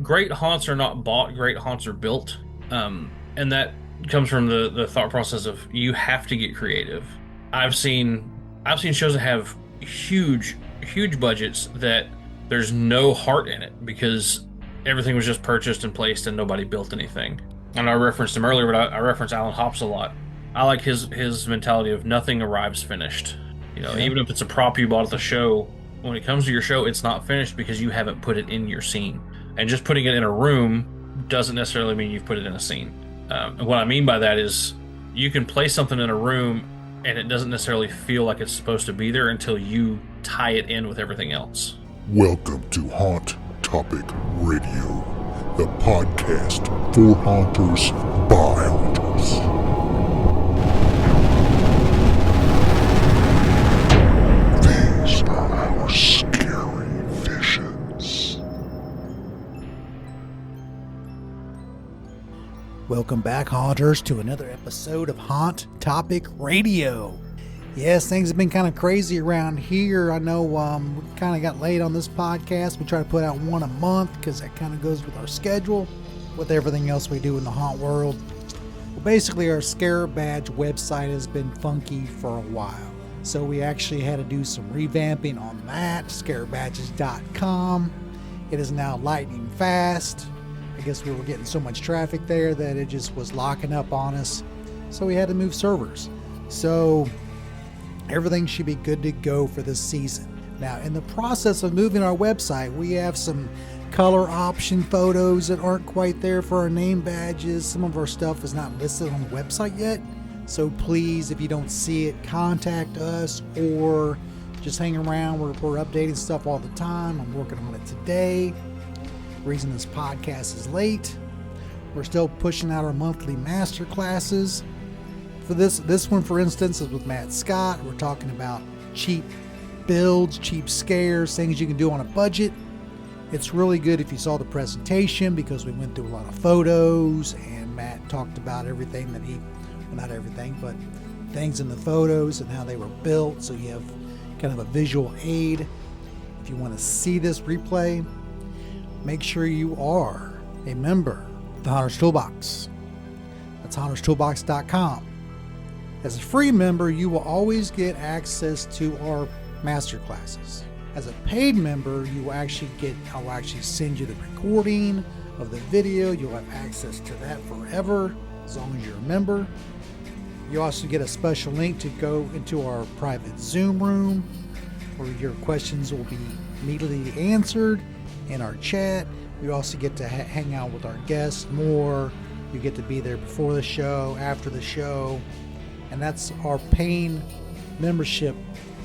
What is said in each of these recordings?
great haunts are not bought, great haunts are built. And that comes from the thought process of you have to get creative. I've seen I've seen shows that have huge budgets that there's no heart in it because everything was just purchased and placed and nobody built anything. And I referenced him earlier, but I reference Alan Hops a lot. I like his mentality of nothing arrives finished. Yeah. Even if it's a prop you bought at the show, when it comes to your show, it's not finished because you haven't put it in your scene. And just putting it in a room doesn't necessarily mean you've put it in a scene. And what I mean by that is you can place something in a room and it doesn't necessarily feel like it's supposed to be there until you tie it in with everything else. Welcome to Haunt Topic Radio, the podcast for haunters by haunters. These are our scary visions. Welcome back, haunters, to another episode of Haunt Topic Radio. Yes, things have been kind of crazy around here. I know we kind of got late on this podcast. We try to put out one a month because that kind of goes with our schedule, with everything else we do in the haunt world. Well, basically, our Scare Badge website has been funky for a while. So we actually had to do some revamping on that, scarebadges.com. It is now lightning fast. I guess we were getting so much traffic there that it just was locking up on us. So we had to move servers. So everything should be good to go for this season. Now, in the process of moving our website, we have some color option photos that aren't quite there for our name badges. Some of our stuff is not listed on the website yet. So please, if you don't see it, contact us or just hang around. We're updating stuff all the time. I'm working on it today. The reason this podcast is late, we're still pushing out our monthly master classes. For this one, for instance, is with Matt Scott. We're talking about cheap builds, cheap scares, things you can do on a budget. It's really good if you saw the presentation because we went through a lot of photos and Matt talked about everything that not everything, but things in the photos and how they were built, so you have kind of a visual aid. If you want to see this replay, make sure you are a member of the Hunter's Toolbox. That's hunterstoolbox.com. As a free member, you will always get access to our master classes. As a paid member, I will actually send you the recording of the video. You'll have access to that forever as long as you're a member. You also get a special link to go into our private Zoom room where your questions will be immediately answered in our chat. You also get to hang out with our guests more. You get to be there before the show, after the show. And that's our paying membership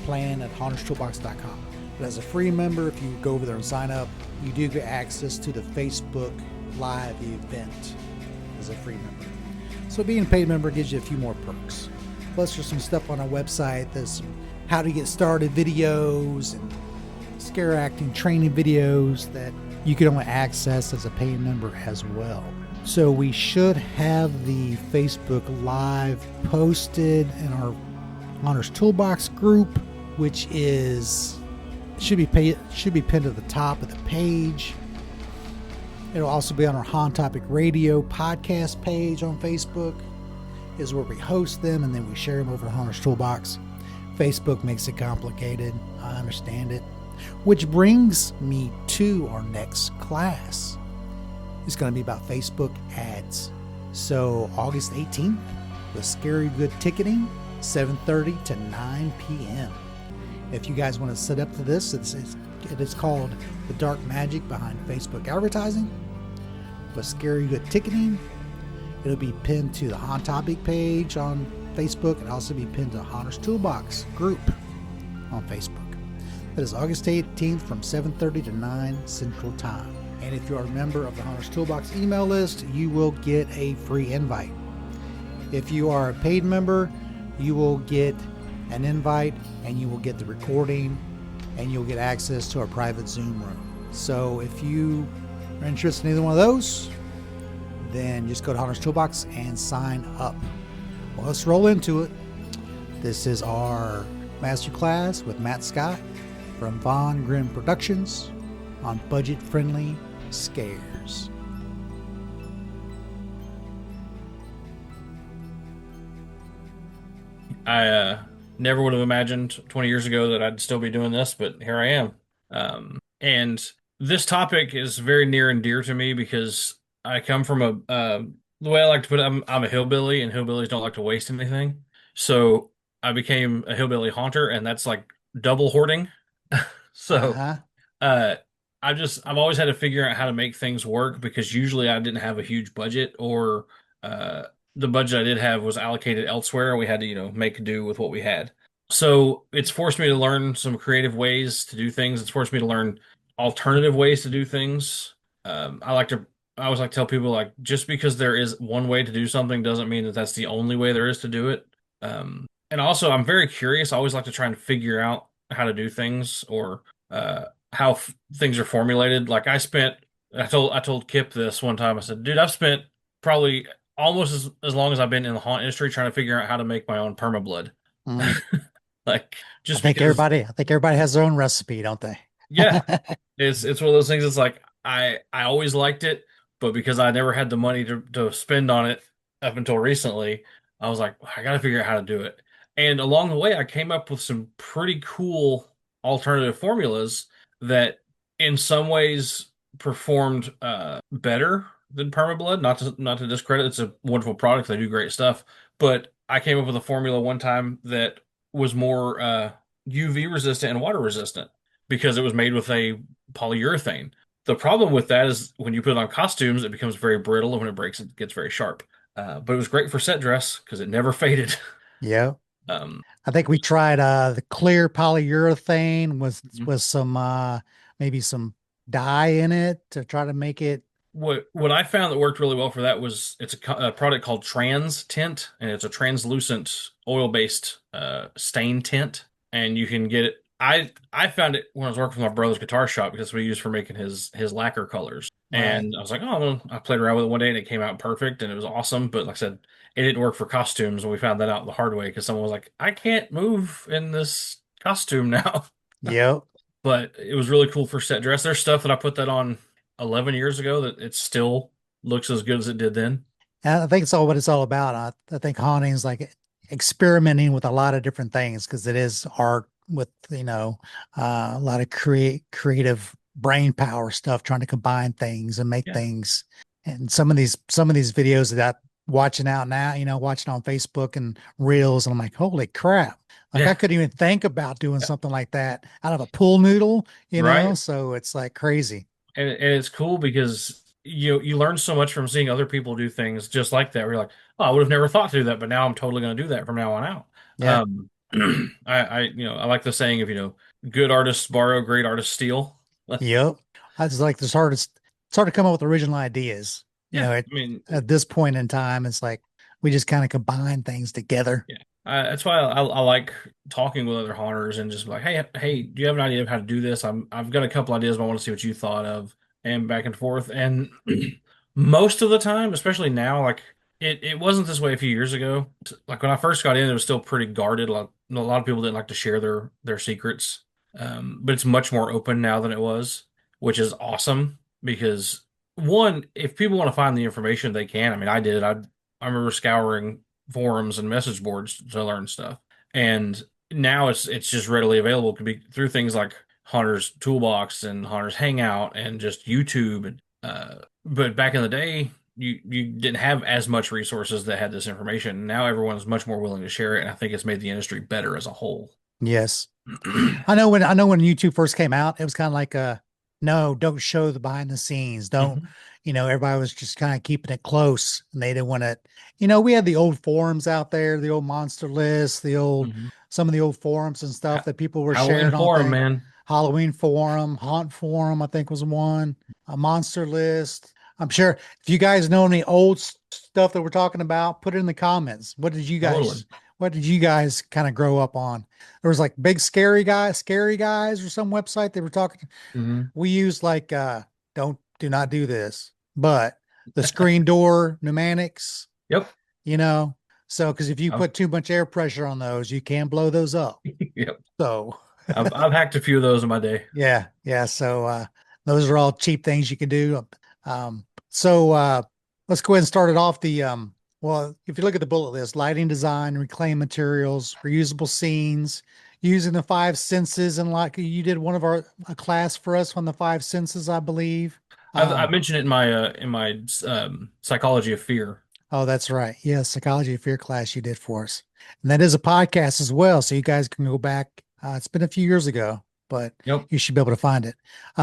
plan at HauntersToolbox.com. But as a free member, if you go over there and sign up, you do get access to the Facebook Live event as a free member. So being a paid member gives you a few more perks. Plus there's some stuff on our website. There's some how to get started videos and scare acting training videos that you can only access as a paid member as well. So we should have the Facebook Live posted in our Honors Toolbox group, which should be pinned to the top of the page. It'll also be on our Haunt Topic Radio podcast page on Facebook, is where we host them and then we share them over to Hunter's Toolbox. Facebook makes it complicated. I understand it. Which brings me to our next class. It's going to be about Facebook ads. So August 18th, with Scary Good Ticketing, 7:30 to 9 p.m. If you guys want to set up to this, it is called The Dark Magic Behind Facebook Advertising. With Scary Good Ticketing, it'll be pinned to the Haunt Topic page on Facebook and also be pinned to the Haunters Toolbox group on Facebook. That is August 18th from 7:30 to 9 Central Time. And if you are a member of the Haunters Toolbox email list, you will get a free invite. If you are a paid member, you will get an invite and you will get the recording and you'll get access to our private Zoom room. So if you are interested in either one of those, then just go to Hunter's Toolbox and sign up. Well, let's roll into it. This is our masterclass with Matt Scott from Von Grimm Productions on budget-friendly scares. I never would have imagined 20 years ago that I'd still be doing this, but here I am. And this topic is very near and dear to me because I come from the way I like to put it, I'm a hillbilly, and hillbillies don't like to waste anything. So I became a hillbilly haunter, and that's like double hoarding. So Uh-huh. uh, I've always had to figure out how to make things work because usually I didn't have a huge budget, or uh, the budget I did have was allocated elsewhere. We had to, make do with what we had. So it's forced me to learn some creative ways to do things. It's forced me to learn alternative ways to do things. I always like to tell people, like, just because there is one way to do something doesn't mean that that's the only way there is to do it. And also, I'm very curious. I always like to try and figure out how to do things, or how things are formulated. Like I told Kip this one time. I said, dude, I've spent probably almost as long as I've been in the haunt industry trying to figure out how to make my own permablood. Mm. Like, just because, I think everybody has their own recipe, don't they? yeah, it's one of those things. It's like I always liked it, but because I never had the money to spend on it up until recently, I was like, I got to figure out how to do it. And along the way, I came up with some pretty cool alternative formulas that, in some ways, performed better than Permablood. Not to discredit, it's a wonderful product. They do great stuff, but I came up with a formula one time that was more UV resistant and water resistant because it was made with a polyurethane. The problem with that is when you put it on costumes, it becomes very brittle, and when it breaks, it gets very sharp. But it was great for set dress because it never faded. Yeah. Um, I think we tried the clear polyurethane mhm. with some maybe some dye in it to try to make it. what I found that worked really well for that was it's a product called Trans Tint, and it's a translucent oil-based stain tint, and you can get it. I found it when I was working for my brother's guitar shop because we used for making his lacquer colors, Right. and I was like, oh, well, I played around with it one day and it came out perfect and it was awesome. But like I said, it didn't work for costumes, and we found that out the hard way because someone was like, I can't move in this costume now. Yep. But it was really cool for set dress. There's stuff that I put that on 11 years ago that it still looks as good as it did then. And I think it's all what it's all about. I think haunting is like experimenting with a lot of different things because it is art with, a lot of creative brain power stuff, trying to combine things and make Yeah. things. And some of these videos that I'm watching out now, watching on Facebook and Reels, and I'm like, holy crap. Like I Yeah. couldn't even think about doing something like that out of a pool noodle, Right. So it's like crazy. And it's cool because you learn so much from seeing other people do things just like that. Where you're like, oh, I would have never thought to do that, but now I'm totally going to do that from now on out. Yeah. Um, I like the saying of, good artists borrow, great artists steal. Yep. I just like it's hard to come up with original ideas. Yeah. I mean, At this point in time, it's like we just kind of combine things together. yeah, that's why I like talking with other haunters and just like, hey, do you have an idea of how to do this? I've got a couple ideas, but I want to see what you thought of, and back and forth. And most of the time, especially now, like it wasn't this way a few years ago. Like when I first got in, it was still pretty guarded. A lot of people didn't like to share their secrets, but it's much more open now than it was, which is awesome because, one, if people want to find the information, they can. I mean, I did. I remember scouring forums and message boards to learn stuff. And now it's just readily available. It could be through things like Hunter's Toolbox and Hunter's Hangout and just YouTube. And but back in the day, you didn't have as much resources that had this information. Now everyone is much more willing to share it, and I think it's made the industry better as a whole. Yes. I know when YouTube first came out, it was kind of like no, don't show the behind the scenes. Don't, Mhm. everybody was just kind of keeping it close and they didn't want to, we had the old forums out there, the old monster list, Mhm. some of the old forums and stuff that people were Halloween sharing on Forum, thing. man. Halloween forum, haunt forum, I think was one, a monster list. I'm sure if you guys know any old stuff that we're talking about, put it in the comments. Totally. What did you guys kind of grow up on? There was like big scary guys or some website they were talking. Hmm. We use like do not do this, but the screen door pneumatics, Yep. you know. So because if you I've, put too much air pressure on those, you can blow those up. yep. So I've hacked a few of those in my day. yeah, yeah. So Those are all cheap things you can do. So let's go ahead and start it off. Well, if you look at the bullet list, lighting design, reclaimed materials, reusable scenes, using the five senses, and like you did one of our a class for us on the five senses, I believe. I Um, mentioned it in my psychology of fear. Oh, that's right. Yeah, psychology of fear class you did for us. And that is a podcast as well. So you guys can go back. It's been a few years ago, but Yep. you should be able to find it.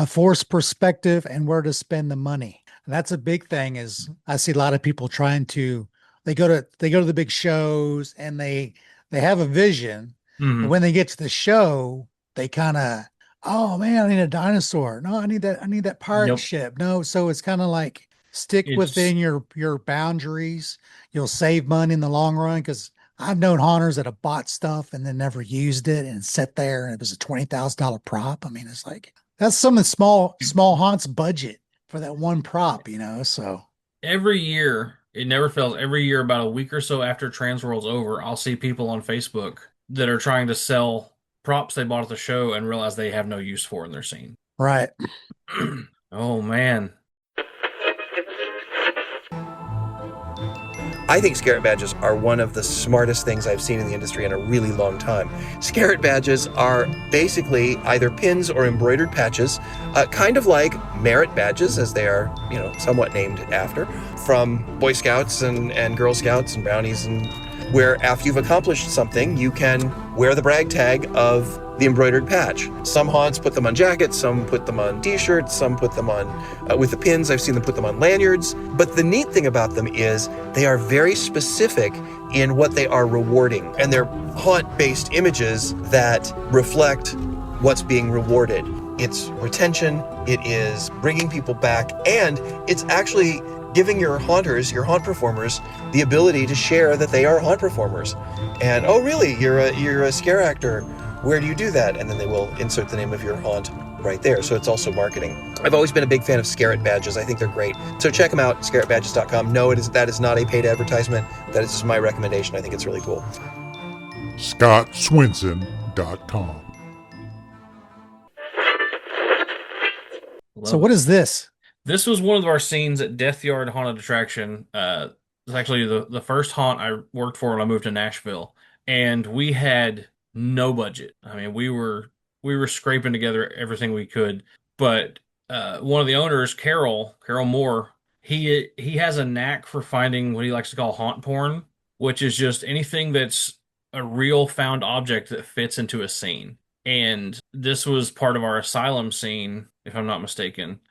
Force perspective and where to spend the money. And that's a big thing is I see a lot of people trying to they go to the big shows and they have a vision, but Hmm. when they get to the show, they kind of, oh man, I need a dinosaur. No, I need that pirate Yep. ship. No, so it's kind of like stick It's within your boundaries. You'll save money in the long run because I've known haunters that have bought stuff and then never used it and sat there and it was a $20,000 prop. I mean, it's like that's some of the small haunts budget for that one prop, So every year, it never fails. Every year, about a week or so after Transworld's over, I'll see people on Facebook that are trying to sell props they bought at the show and realize they have no use for in their scene. right. Oh man. I think Scarlet badges are one of the smartest things I've seen in the industry in a really long time. Scarlet badges are basically either pins or embroidered patches, kind of like merit badges, as they are, somewhat named after, from Boy Scouts and Girl Scouts and Brownies, and where after you've accomplished something, you can wear the brag tag of the embroidered patch. Some haunts put them on jackets, some put them on t-shirts, some put them on, with the pins, I've seen them put them on lanyards. But the neat thing about them is they are very specific in what they are rewarding. And they're haunt-based images that reflect what's being rewarded. It's retention, it is bringing people back, and it's actually giving your haunters, your haunt performers, the ability to share that they are haunt performers. And, oh really, you're a scare actor. Where do you do that? And then they will insert the name of your haunt right there. So it's also marketing. I've always been a big fan of Scarlet badges. I think they're great. So check them out, scarletbadges.com. No, that is not a paid advertisement. That is just my recommendation. I think it's really cool. ScottSwinson.com. So Love what it. is this? This was one of our scenes at Death Yard Haunted Attraction. It's actually the first haunt I worked for when I moved to Nashville, and we had no budget. I mean, we were scraping together everything we could. But one of the owners, Carol Moore, he has a knack for finding what he likes to call haunt porn, which is just anything that's a real found object that fits into a scene. And this was part of our asylum scene, if I'm not mistaken.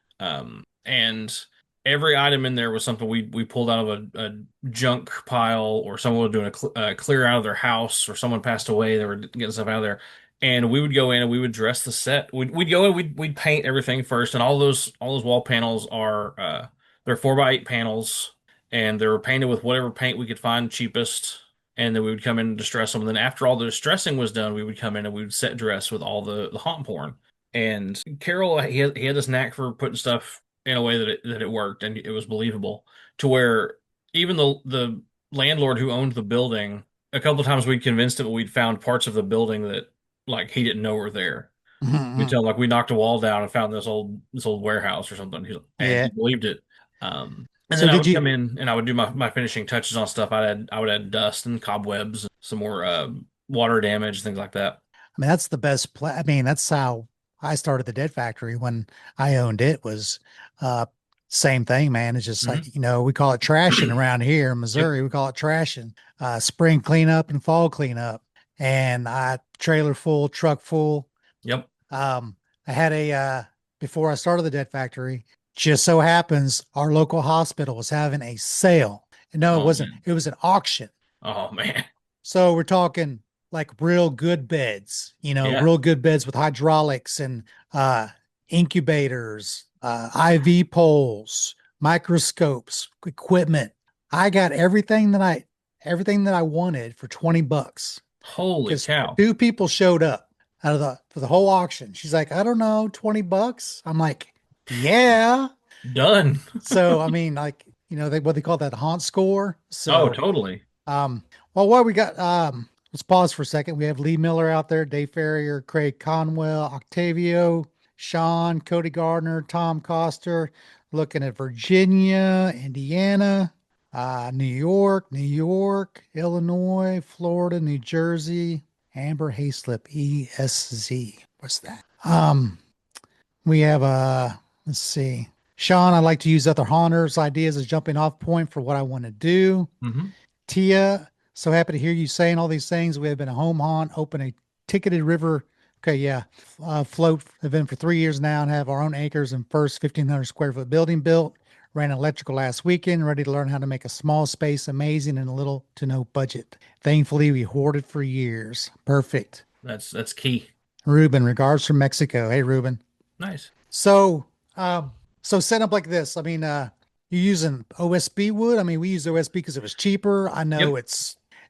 And every item in there was something we pulled out of a junk pile, or someone was doing a clear out of their house, or someone passed away. They were getting stuff out of there, and we would go in and we would dress the set. We'd go in, we'd paint everything first, and all those wall panels are they're 4x8 panels, and they were painted with whatever paint we could find cheapest. And then we would come in and distress them. And then after all the distressing was done, we would come in and we would set dress with all the haunt porn. And Carol, he had this knack for putting stuff in a way that it worked and it was believable, to where even the landlord who owned the building, a couple of times we'd convinced him that we'd found parts of the building that like he didn't know were there. We tell him like we knocked a wall down and found this old warehouse or something. And Yeah. he believed it. And So then I did would you? come in and I would do my finishing touches on stuff. I would add dust and cobwebs, and some more water damage, things like that. I mean, that's the best play. I mean, that's how I started the Dead Factory when I owned it was uh same thing, man. It's just like, Hmm. we call it trashing around here in Yep. Missouri. We call it trashing. Spring cleanup and fall cleanup. And I trailer full, truck full. Yep. I had before I started the Dead Factory, just so happens our local hospital was having a sale. And no, it Oh wasn't, man. it was an auction. Oh man. So we're talking like real good beds, Yeah. real good beds with hydraulics and incubators, IV poles, microscopes, equipment. I got everything that I wanted for $20 Holy because cow. two people showed up out of the for the whole auction. She's like, I don't know, $20. I'm like, yeah. Done. So I mean, like, what they call that haunt score. Oh, So totally. um, well, what we got, let's pause for a second. We have Lee Miller out there, Dave Ferrier, Craig Conwell, Octavio, Sean, Cody Gardner, Tom Coster, looking at Virginia, Indiana, New York, Illinois, Florida, New Jersey, Amber Hayslip, ESZ. What's that? We have let's see. Sean, I like to use other haunters ideas as jumping off point for what I want to do. Hmm. Tia, so happy to hear you saying all these things. We have been a home haunt, open a ticketed river. Okay, yeah. Float have been for 3 years now and have our own acres and first 1,500 square foot building built. Ran electrical last weekend, ready to learn how to make a small space amazing and a little to no budget. Thankfully, we hoarded for years. Perfect. That's key. Ruben, regards from Mexico. Hey, Ruben. Nice. So, so set up like this. I mean, you're using OSB wood. I mean, we use OSB because it was cheaper. I know Yep.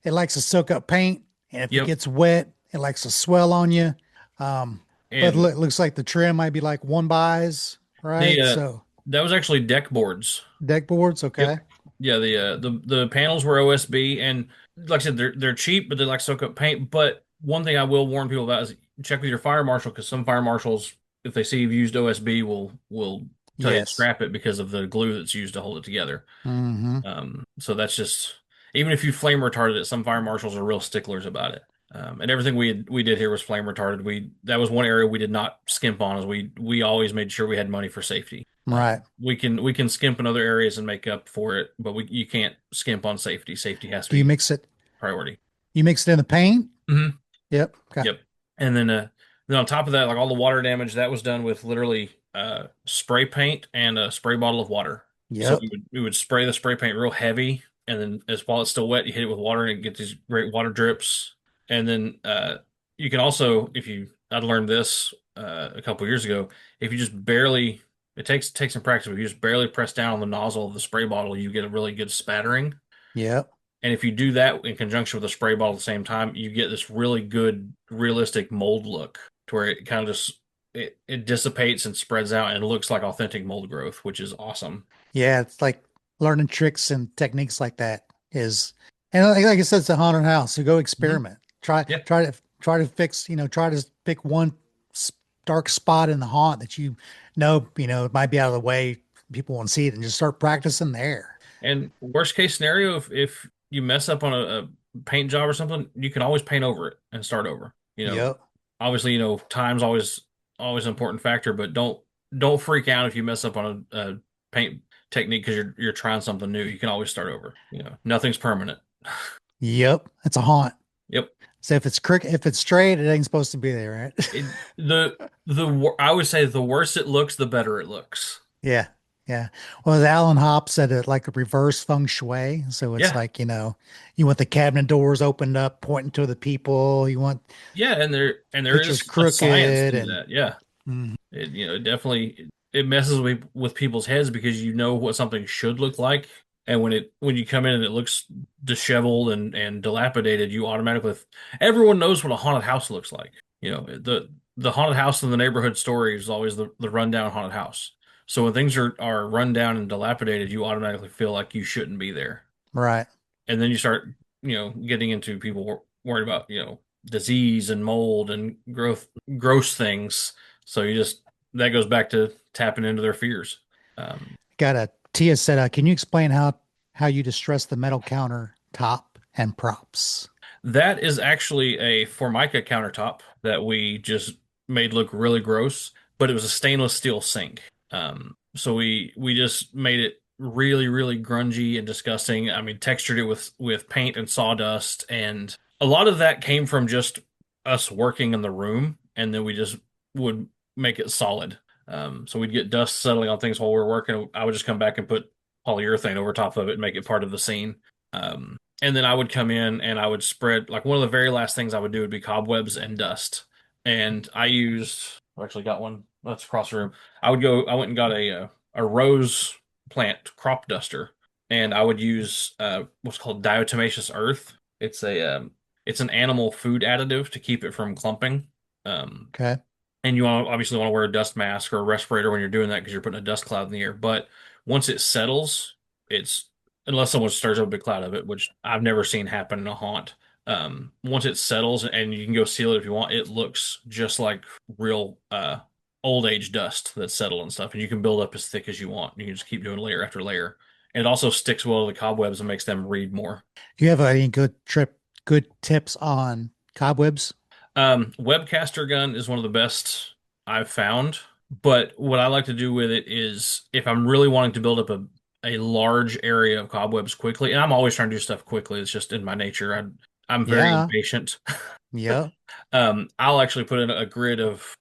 it likes to soak up paint, and if it Yep. gets wet, it likes to swell on you. But And it looks like the trim might be like one buys, the right? So that was actually deck boards. deck boards, Yep. okay. Yeah, the panels were OSB, and like I said, they're cheap, but they like soak up paint. But one thing I will warn people about is check with your fire marshal, because some fire marshals, if they see you've used OSB, will tell you to Yes. scrap it because of the glue that's used to hold it together. Mm-hmm. So that's just, even if you flame retarded it, some fire marshals are real sticklers about it. And everything we did here was flame retarded. That was one area we did not skimp on, is we always made sure we had money for safety. Right. We can skimp in other areas and make up for it, but you can't skimp on safety. Safety has to Do you be mix it? priority. You mix it in the paint? Hmm. Yep. Okay. Yep. And then on top of that, like all the water damage, that was done with literally spray paint and a spray bottle of water. So Yep. we would spray the spray paint real heavy, and then as while it's still wet, you hit it with water and get these great water drips. And then you can also, if you, I'd learned this a couple years ago, if you just barely, it takes some practice, but if you just barely press down on the nozzle of the spray bottle, you get a really good spattering. Yep. And if you do that in conjunction with a spray bottle at the same time, you get this really good, realistic mold look to where it kind of just it dissipates and spreads out and looks like authentic mold growth, which is awesome. Yeah, it's like learning tricks and techniques like that is, and like I said, it's a haunted house. So go Hmm. experiment. Try, Yeah. try to fix. Try to pick one dark spot in the haunt that it might be out of the way. People won't see it, and just start practicing there. And worst case scenario, if you mess up on a paint job or something, you can always paint over it and start over. Yep. Obviously, time's always an important factor, but don't freak out if you mess up on a paint technique because you're trying something new. You can always start over. Nothing's permanent. Yep. It's a haunt. Yep. So if it's straight, it ain't supposed to be there, right? It, I would say the worse it looks, the better it looks. Yeah. Yeah. Well, as Alan Hoppe said, it like a reverse feng shui. So it's Yeah. like, you want the cabinet doors opened up, pointing to the people. You want Yeah, and there pictures is a science crooked to and that. Yeah. mm, It definitely it messes with people's heads because you know what something should look like. And when you come in and it looks disheveled and dilapidated, you automatically everyone knows what a haunted house looks like. The haunted house in the neighborhood story is always the rundown haunted house. So when things are run down and dilapidated, you automatically feel like you shouldn't be there. right. And then you start, getting into people worried about, disease and mold and gross things. So that goes back to tapping into their fears. Um, Got a Tia said, can you explain how you distress the metal counter top and props? that is actually a Formica countertop that we just made look really gross, but it was a stainless steel sink. So we just made it really, really grungy and disgusting. I mean, textured it with paint and sawdust, and a lot of that came from just us working in the room, and then we just would make it solid. So we'd get dust settling on things while we were working. I would just come back and put polyurethane over top of it and make it part of the scene. And then I would come in and I would spread, like, one of the very last things I would do would be cobwebs and dust. And I actually got one that's across the room. I went and got a rose plant crop duster, and I would use what's called diatomaceous earth. It's an animal food additive to keep it from clumping. Um, Okay. and you obviously want to wear a dust mask or a respirator when you're doing that because you're putting a dust cloud in the air. But once it settles, it's unless someone stirs up a big cloud of it, which I've never seen happen in a haunt. Once it settles and you can go seal it if you want, it looks just like real old age dust that's settled and stuff, and you can build up as thick as you want. You can just keep doing layer after layer, and it also sticks well to the cobwebs and makes them read more. Do you have any good tips on cobwebs? Webcaster gun is one of the best I've found, but what I like to do with it is if I'm really wanting to build up a large area of cobwebs quickly, and I'm always trying to do stuff quickly, it's just in my nature. I'm very Yeah. impatient. Yeah. I'll actually put in a grid of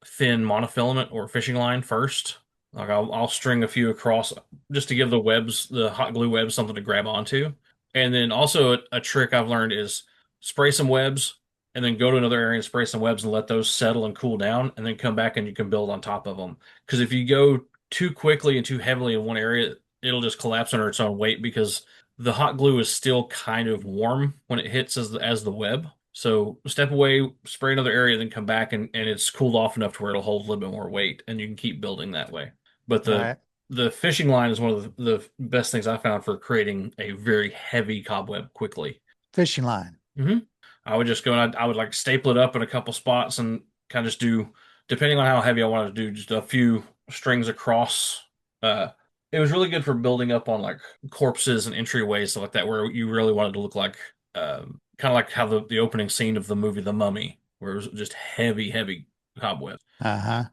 thin monofilament or fishing line first. Like I'll string a few across just to give the webs, the hot glue webs, something to grab onto. And then also a trick I've learned is spray some webs and then go to another area and spray some webs and let those settle and cool down and then come back and you can build on top of them. Because if you go too quickly and too heavily in one area, it'll just collapse under its own weight because the hot glue is still kind of warm when it hits as the web. So step away, spray another area, then come back and it's cooled off enough to where it'll hold a little bit more weight and you can keep building that way. But Right. the fishing line is one of the best things I found for creating a very heavy cobweb quickly. Fishing line. hmm I would just go and I would like staple it up in a couple spots and kind of just do, depending on how heavy I wanted to do, just a few strings across. Uh, it was really good for building up on like corpses and entryways, stuff like that, where you really wanted to look like, kind of like how the opening scene of the movie The Mummy, where it was just heavy, heavy cobwebs. Uh-huh.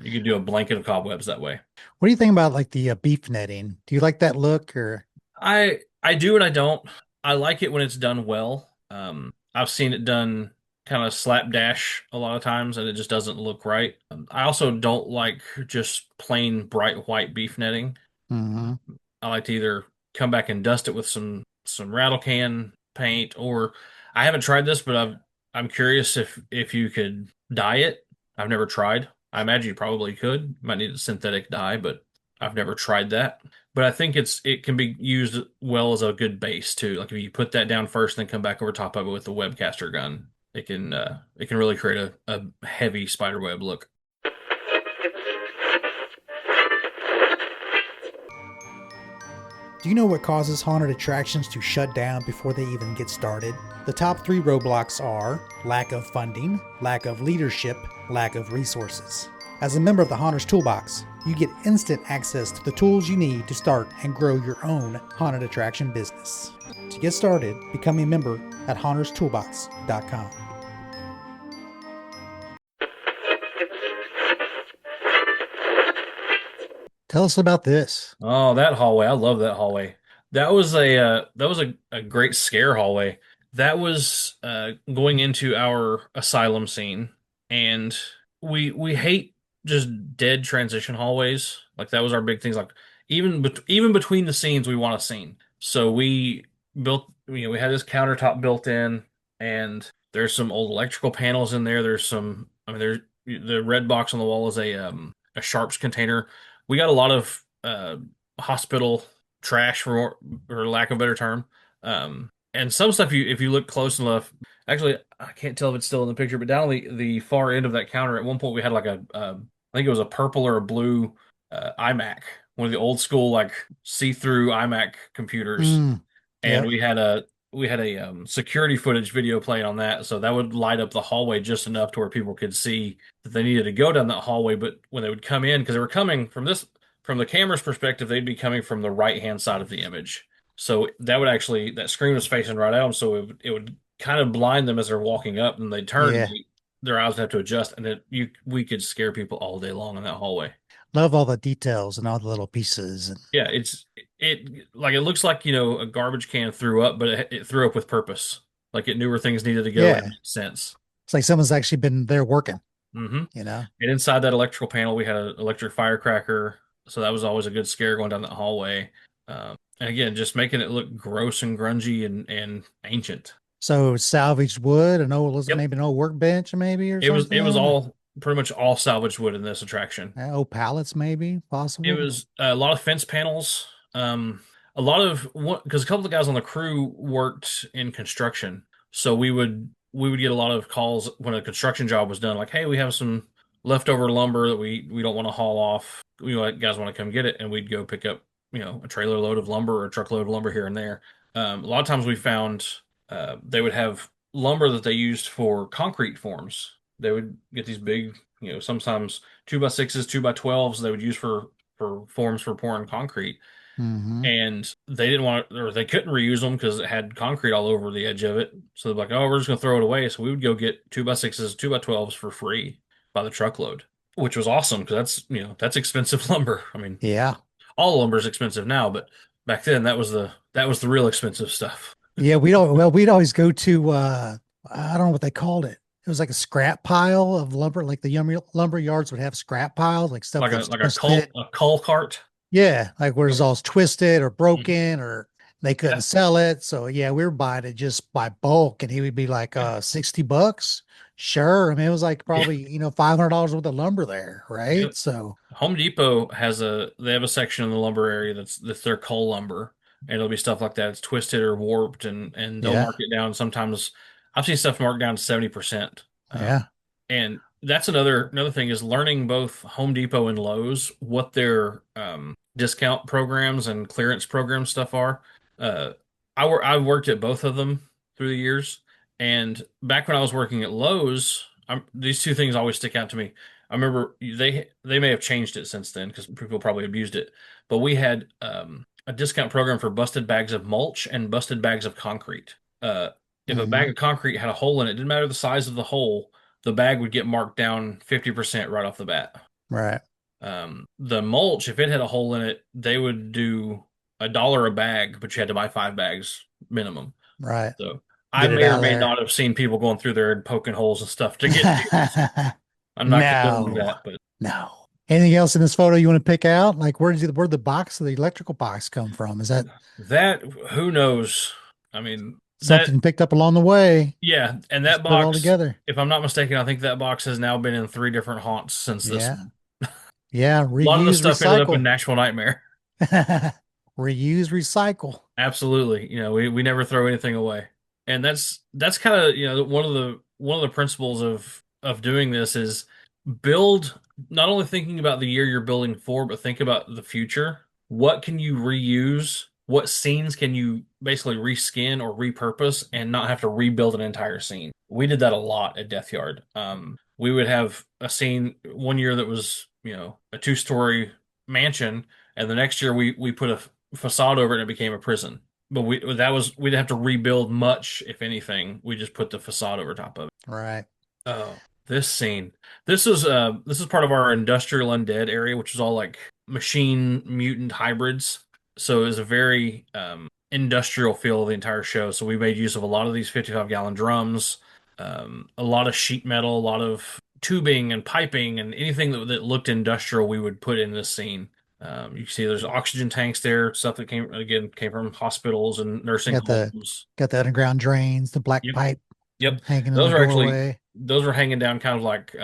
You could do a blanket of cobwebs that way. What do you think about like the beef netting? Do you like that look or? I do and I don't. I like it when it's done well. I've seen it done kind of slapdash a lot of times, and it just doesn't look right. I also don't like just plain bright white beef netting. Hmm. I like to either come back and dust it with some rattle can paint, or I haven't tried this, but I'm curious if you could dye it. I've never tried. I imagine you probably could. Might need a synthetic dye, but I've never tried that. But I think it can be used well as a good base too. Like if you put that down first, and then come back over top of it with the webcaster gun, it can really create a heavy spider web look. Do you know what causes haunted attractions to shut down before they even get started? The top three roadblocks are lack of funding, lack of leadership, lack of resources. As a member of the Haunters Toolbox, you get instant access to the tools you need to start and grow your own haunted attraction business. To get started, become a member at haunterstoolbox.com. Tell us about this. Oh, that hallway. I love that hallway. That was a great scare hallway. That was going into our asylum scene, and we hate just dead transition hallways. Like that was our big things. Like even between the scenes, we want a scene. So we built, we had this countertop built in, and there's some old electrical panels in there. There's some, I mean, there's the red box on the wall is a sharps container. We got a lot of hospital trash for lack of a better term. And some stuff you if you look close enough, actually I can't tell if it's still in the picture, but down the far end of that counter at one point we had like I think it was a purple or a blue iMac, one of the old school like see-through iMac computers, Mm, and yep. we had a security footage video playing on that, so that would light up the hallway just enough to where people could see that they needed to go down that hallway. But when they would come in, because they were coming from the camera's perspective, they'd be coming from the right hand side of the image. So that would actually that screen was facing right at them, so it would kind of blind them as they're walking up, and they turn, Yeah. their eyes would have to adjust, and we could scare people all day long in that hallway. Love all the details and all the little pieces. And Yeah, it like it looks like, a garbage can threw up, but it threw up with purpose. Like it knew where things needed to go and it yeah, made sense. it's like someone's actually been there working, hmm you know? And inside that electrical panel, we had an electric firecracker, so that was always a good scare going down that hallway. And again, just making it look gross and grungy and ancient. So salvaged wood, Yep, maybe an old workbench, maybe or it was something. all pretty much all salvaged wood in this attraction. Old pallets, maybe It possible. was a lot of fence panels. A lot of because a couple of guys on the crew worked in construction, so we would get a lot of calls when a construction job was done, like, "Hey, we have some leftover lumber that we don't want to haul off. Guys want to come get it," and we'd go pick up a trailer load of lumber or a truckload of lumber here and there. A lot of times we found they would have lumber that they used for concrete forms. They would get these big, sometimes 2x6s, 2x12s they would use for forms for pouring concrete. Mm-hmm. And they didn't want to, or they couldn't reuse them because it had concrete all over the edge of it. So they're like, oh, we're just gonna throw it away. So we would go get 2x6s, 2x12s for free by the truckload, which was awesome because that's expensive lumber. I mean, Yeah. all lumber is expensive now, but back then that was the real expensive stuff. Yeah, we'd always go to I don't know what they called it. It was like a scrap pile of lumber, like the lumber yards would have scrap piles, like stuff Like a that's like a coal twisted. a coal cart. Yeah, like where it's Yep. all twisted or Mhm. broken or they couldn't Yeah. sell it. So yeah, we were buying it just by bulk and he would be like Yeah. $60. Sure. I mean, it was like Yeah. probably, $500 worth of lumber there, right? Yep. So Home Depot they have a section in the lumber area that's their coal lumber, and it'll be stuff like that. It's twisted or warped, and they'll yeah, mark it down. Sometimes I've seen stuff marked down to 70%. yeah, And that's another thing is learning both Home Depot and Lowe's what their discount programs and clearance program stuff are. Uh, I've worked at both of them through the years, and back when I was working at Lowe's, these two things always stick out to me. I remember they may have changed it since then because people probably abused it, but we had a discount program for busted bags of mulch and busted bags of concrete. If a hmm bag of concrete had a hole in it, didn't matter the size of the hole, the bag would get marked down 50% right off the bat. right, The mulch, if it had a hole in it, they would do $1 a bag, but you had to buy 5 bags minimum. right. So I Get it may or out of may there. not have seen people going through there and poking holes and stuff to get deals. I'm not condoning No, that, but no. Anything else in this photo you want to pick out? Like where'd the box of the electrical box come from? Is that that, who knows? I mean, something picked up along the way? yeah, and that Just put it all box, together. if I'm not mistaken, I think that box has now been in 3 different haunts since this Yeah. one. Yeah. A lot of the Reuse, stuff ended up in recycle. Nashville Nightmare. Reuse, recycle. Absolutely. We never throw anything away. And that's kind of, one of the principles of doing this is build not only thinking about the year you're building for, but think about the future. What can you reuse? What scenes can you basically reskin or repurpose and not have to rebuild an entire scene? We did that a lot at Death Yard. We would have a scene one year that was, a 2-story mansion, and the next year we put a facade over it and it became a prison. But we didn't have to rebuild much, if anything. We just put the facade over top of it. Right. Oh, this scene. This is part of our industrial undead area, which is all like machine mutant hybrids. So it was a very industrial feel of the entire show. So we made use of a lot of these 55-gallon drums, a lot of sheet metal, a lot of tubing and piping, and anything that looked industrial we would put in this scene. You can see there's oxygen tanks there, stuff that came from hospitals and nursing Got the homes. got the underground drains, the black Yep. pipe Yep. hanging in the Those are actually doorway. those were hanging down kind of like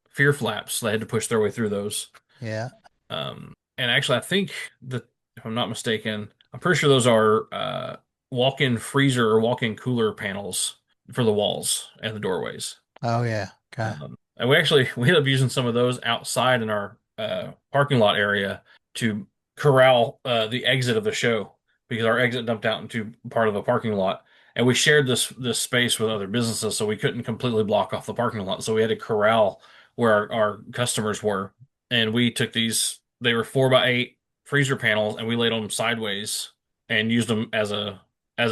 fear flaps. They had to push their way through those. Yeah. And actually I think that if I'm not mistaken, I'm pretty sure those are walk-in freezer or walk-in cooler panels for the walls and the doorways. Oh yeah. Okay. And we ended up using some of those outside in our parking lot area to corral the exit of the show because our exit dumped out into part of the parking lot, and we shared this space with other businesses, so we couldn't completely block off the parking lot. So we had to corral where our customers were, and we took these. They were 4x8 freezer panels, and we laid them sideways and used them as a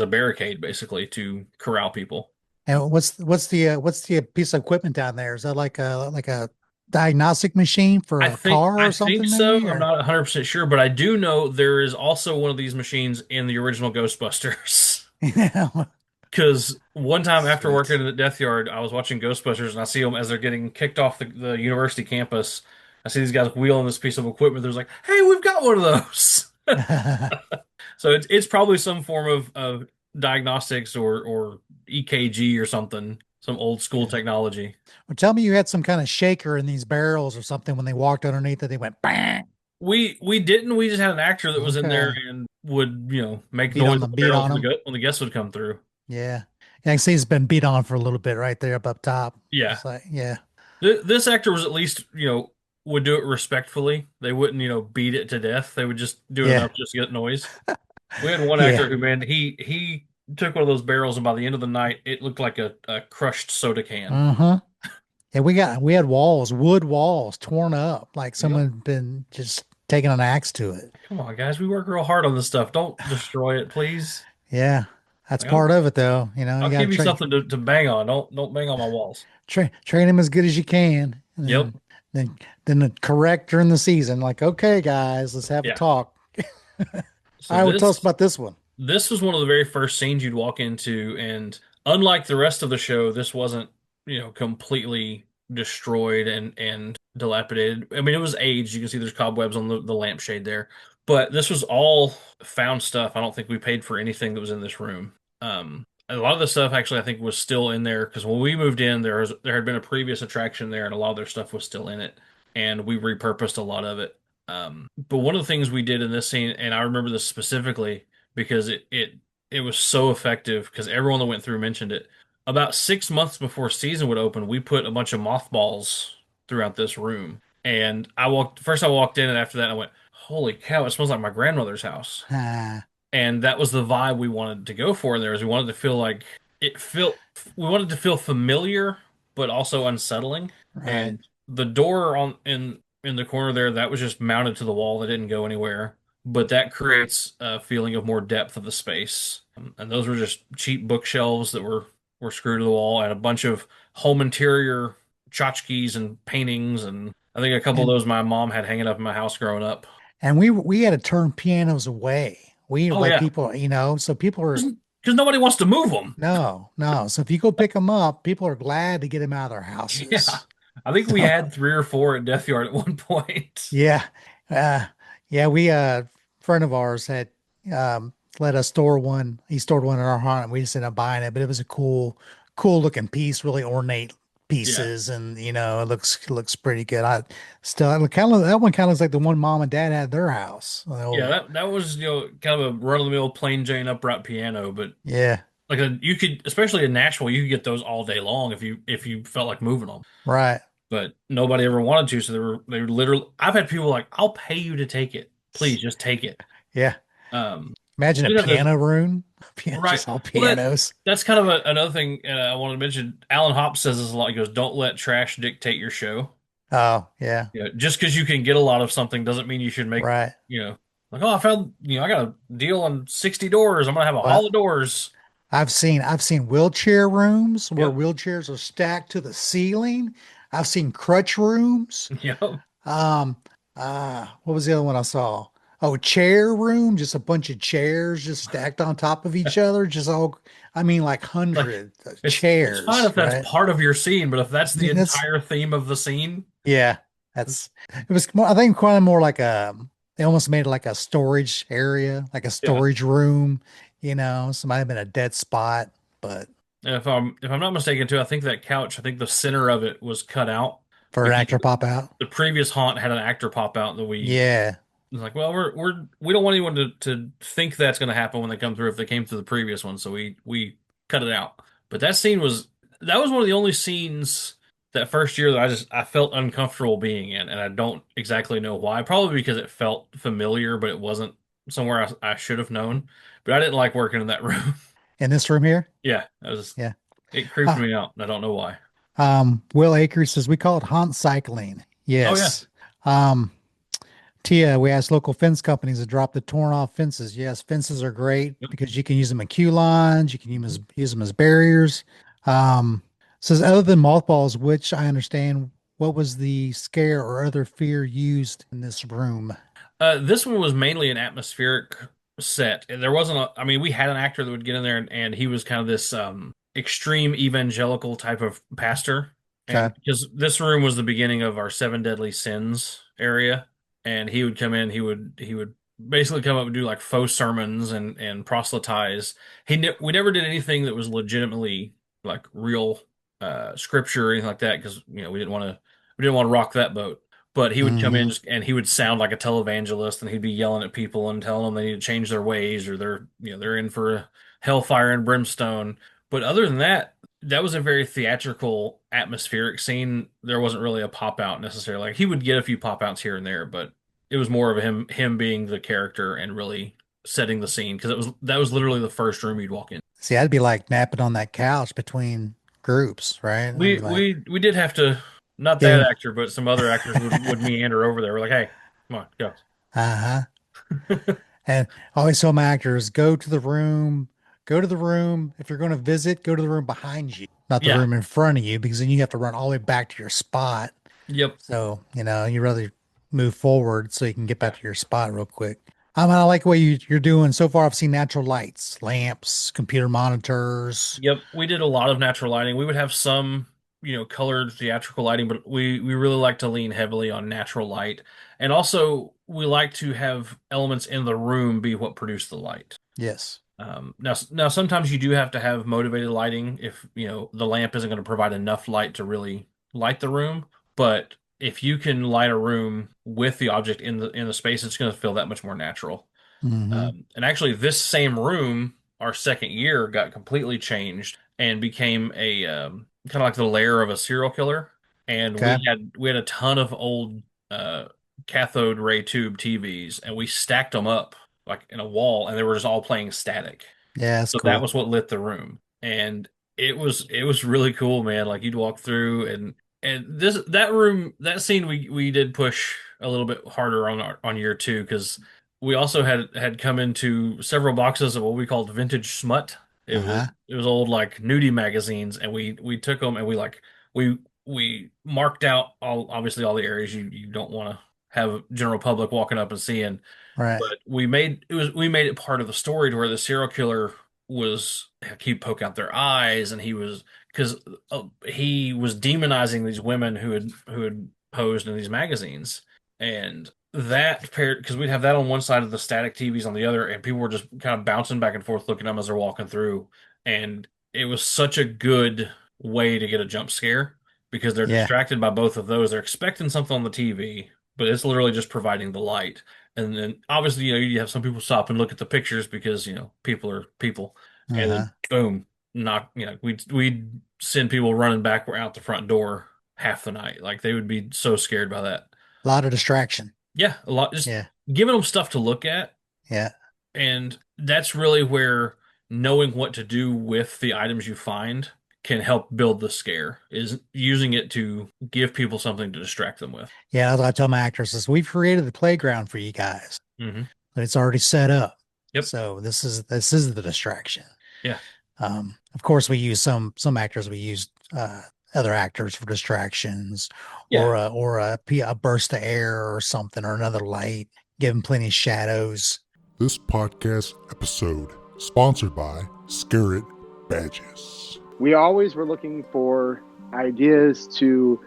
barricade basically to corral people. And what's the piece of equipment down there? Is that like a diagnostic machine for I a think car I or think something so. maybe? I'm Or not 100% sure, but I do know there is also one of these machines in the original Ghostbusters. yeah. Because one time after Sweet. working at the Death Yard, I was watching Ghostbusters and I see them as they're getting kicked off the university campus. I see these guys wheeling this piece of equipment. There's like, hey, we've got one of those. So it's probably some form of diagnostics or EKG or something, some old school Yeah. technology. Well, tell me you had some kind of shaker in these barrels or something when they walked underneath it, they went bang. We didn't. We just had an actor that was in there Okay. and would, make noise on the Beat barrels on them. when the guests would come through. Yeah. Yeah, I can see it's been beat on for a little bit right there up top. Yeah. It's like, yeah. This actor was at least, would do it respectfully. They wouldn't, beat it to death. They would just do it Yeah. enough just to get noise. We had one actor Yeah. who, man, he took one of those barrels and by the end of the night, it looked like a crushed soda can. Uh-huh. And we had walls, wood walls torn up, like Yep. someone had been just taking an axe to it. Come on, guys. We work real hard on this stuff. Don't destroy it, please. Yeah, that's Like, I'll part of it, though. You know, I'll you got to give you something to bang on. Don't bang on my walls. train them as good as you can, and Yep. then correct during the season. Like, okay, guys, let's have a Yeah. talk. So All right, well, tell us about this one. this was one of the very first scenes you'd walk into, and unlike the rest of the show, this wasn't, completely destroyed and dilapidated. I mean, it was aged. You can see there's cobwebs on the lampshade there, but this was all found stuff. I don't think we paid for anything that was in this room. A lot of the stuff actually I think was still in there because when we moved in, there had been a previous attraction there, and a lot of their stuff was still in it, and we repurposed a lot of it. But one of the things we did in this scene, and I remember this specifically because it was so effective because everyone that went through mentioned it. About 6 months before season would open, we put a bunch of mothballs throughout this room. And I walked in, and after that, I went, holy cow, it smells like my grandmother's house. Ah, And that was the vibe we wanted to go for in there, is we wanted to feel like we wanted to feel familiar, but also unsettling. right. And the door in the corner there, that was just mounted to the wall that didn't go anywhere. But that creates a feeling of more depth of the space. And those were just cheap bookshelves that were screwed to the wall, and a bunch of home interior tchotchkes and paintings, and I think a couple of And those my mom had hanging up in my house growing up. we had to turn pianos away. We Oh let yeah, people, so people are because nobody wants to move them. no, no. So if you go pick them up, people are glad to get them out of their Yeah. houses. I think we had three or four at Death Yard at one point. Yeah. Uh, yeah, we friend of ours had let us store one. He stored one in our haunt and we just ended up buying it, but it was a cool looking piece, really ornate Yeah. pieces, and it looks pretty good. I still kind of that one kind of looks like the one mom and dad had at their house. Yeah, Oh, that was, kind of a run-of-the-mill plain Jane upright piano, but yeah, like you could, especially in Nashville, you could get those all day long if you felt like moving them. right. But nobody ever wanted to, so they were literally, I've had people like, "I'll pay you to take it. Please just take it." Yeah. Um Imagine we a did have this. piano room. Right. Just all Well, pianos. that's kind of another thing I wanted to mention. Alan Hops says this a lot. He goes, "Don't let trash dictate your show." Oh, yeah. Just because you can get a lot of something doesn't mean you should make, Right. you know, like, oh, I found, I got a deal on 60 doors. I'm gonna have a Well, hall of doors. I've seen wheelchair rooms where Yep. wheelchairs are stacked to the ceiling. I've seen crutch rooms. Yep. Um, what was the other one I saw? Oh, chair room, just a bunch of chairs just stacked on top of each other, just all, I mean, like Like hundreds of it's fine chairs, if that's right? part of your scene, but if that's I the mean, entire theme of the scene, yeah, it was more, I think kind of more like they almost made it like a storage area, like a yeah. storage room, so might have been a dead spot, but And if I'm not mistaken too, I think that couch, I think the center of it was cut out for an because actor pop out. the previous haunt had an actor pop out that we Yeah. was like, well, we don't want anyone to think that's going to happen when they come through if they came through the previous one, so we cut it out. But that was one of the only scenes that first year that I felt uncomfortable being in, and I don't exactly know why. Probably because it felt familiar, but it wasn't somewhere I should have known. But I didn't like working in that room. In this room here. Yeah, that was Yeah. it creeped Uh, me out, and I don't know why. Will Akers says we call it haunt cycling. Oh yeah, Yes. Um, Tia, we asked local fence companies to drop the torn off fences. Yes, fences are great yep. because you can use them in queue lines, you can use them as barriers. Um, says other than mothballs, which I understand, what was the scare or other fear used in this room? This one was mainly an atmospheric set. There wasn't I mean, we had an actor that would get in there, and he was kind of this extreme evangelical type of pastor. And Okay. because this room was the beginning of our seven deadly sins area, and he would come in, he would basically come up and do like faux sermons and proselytize. We never did anything that was legitimately like real scripture or anything like that because we didn't want to rock that boat. But he would come in Hmm. and he would sound like a televangelist, and he'd be yelling at people and telling them they need to change their ways, or they're in for hellfire and brimstone. But other than that, that was a very theatrical, atmospheric scene. There wasn't really a pop out necessarily. Like he would get a few pop outs here and there, but it was more of him being the character and really setting the scene because that was literally the first room you'd walk in. See, I'd be like napping on that couch between groups, right? I'd We be like, we did have to, not that give, actor, but some other actors would meander over there. We're like, hey, come on, go. uh-huh. And I always tell my actors, go to the room. If you're going to visit, go to the room behind you, not the Yeah. room in front of you, because then you have to run all the way back to your spot. Yep. So, you rather move forward so you can get back Yeah. to your spot real quick. I like what you're doing so far. I've seen natural lights, lamps, computer monitors. Yep. We did a lot of natural lighting. We would have some, colored theatrical lighting, but we really like to lean heavily on natural light. And also we like to have elements in the room be what produce the light. Yes. Now sometimes you do have to have motivated lighting if, the lamp isn't going to provide enough light to really light the room. But if you can light a room with the object in the space, it's going to feel that much more natural. Mm-hmm. And actually, this same room, our second year, got completely changed and became a kind of like the lair of a serial killer. And Okay. we had a ton of old uh, cathode ray tube TVs, and we stacked them up like in a wall, and they were just all playing static. Yeah, that's So that cool. was what lit the room. And it was really cool, man. Like you'd walk through and that room, that scene we did push a little bit harder on year two because we also had come into several boxes of what we called vintage smut. Uh-huh. It was old like nudie magazines, and we took them and we marked out obviously all the areas you don't want to have general public walking up and seeing, Right. but we made it part of the story to where the serial killer was he'd poke out their eyes, and he was because he was demonizing these women who had posed in these magazines, and that paired because we'd have that on one side of the static TVs on the other, and people were just kind of bouncing back and forth looking at them as they're walking through, and it was such a good way to get a jump scare because they're Yeah. distracted by both of those. They're expecting something on the TV, but it's literally just providing the light. And then obviously, you have some people stop and look at the pictures because, people are people. And then Uh-huh. boom, not, we'd send people running back out the front door half the night. Like they would be so scared by that. A lot of distraction. Yeah, a lot, just Yeah. giving them stuff to look at. Yeah. And that's really where knowing what to do with the items you find can help build the scare, is using it to give people something to distract them with. Yeah. That's what I tell my actresses. We've created the playground for you guys. Hmm. It's already set up. Yep. So this is the distraction. Yeah. Of course, we use some actors. We use other actors for distractions, Yeah. a burst of air or something, or another light. Give them plenty of shadows. This podcast episode sponsored by Scarlet Badges. We always were looking for ideas to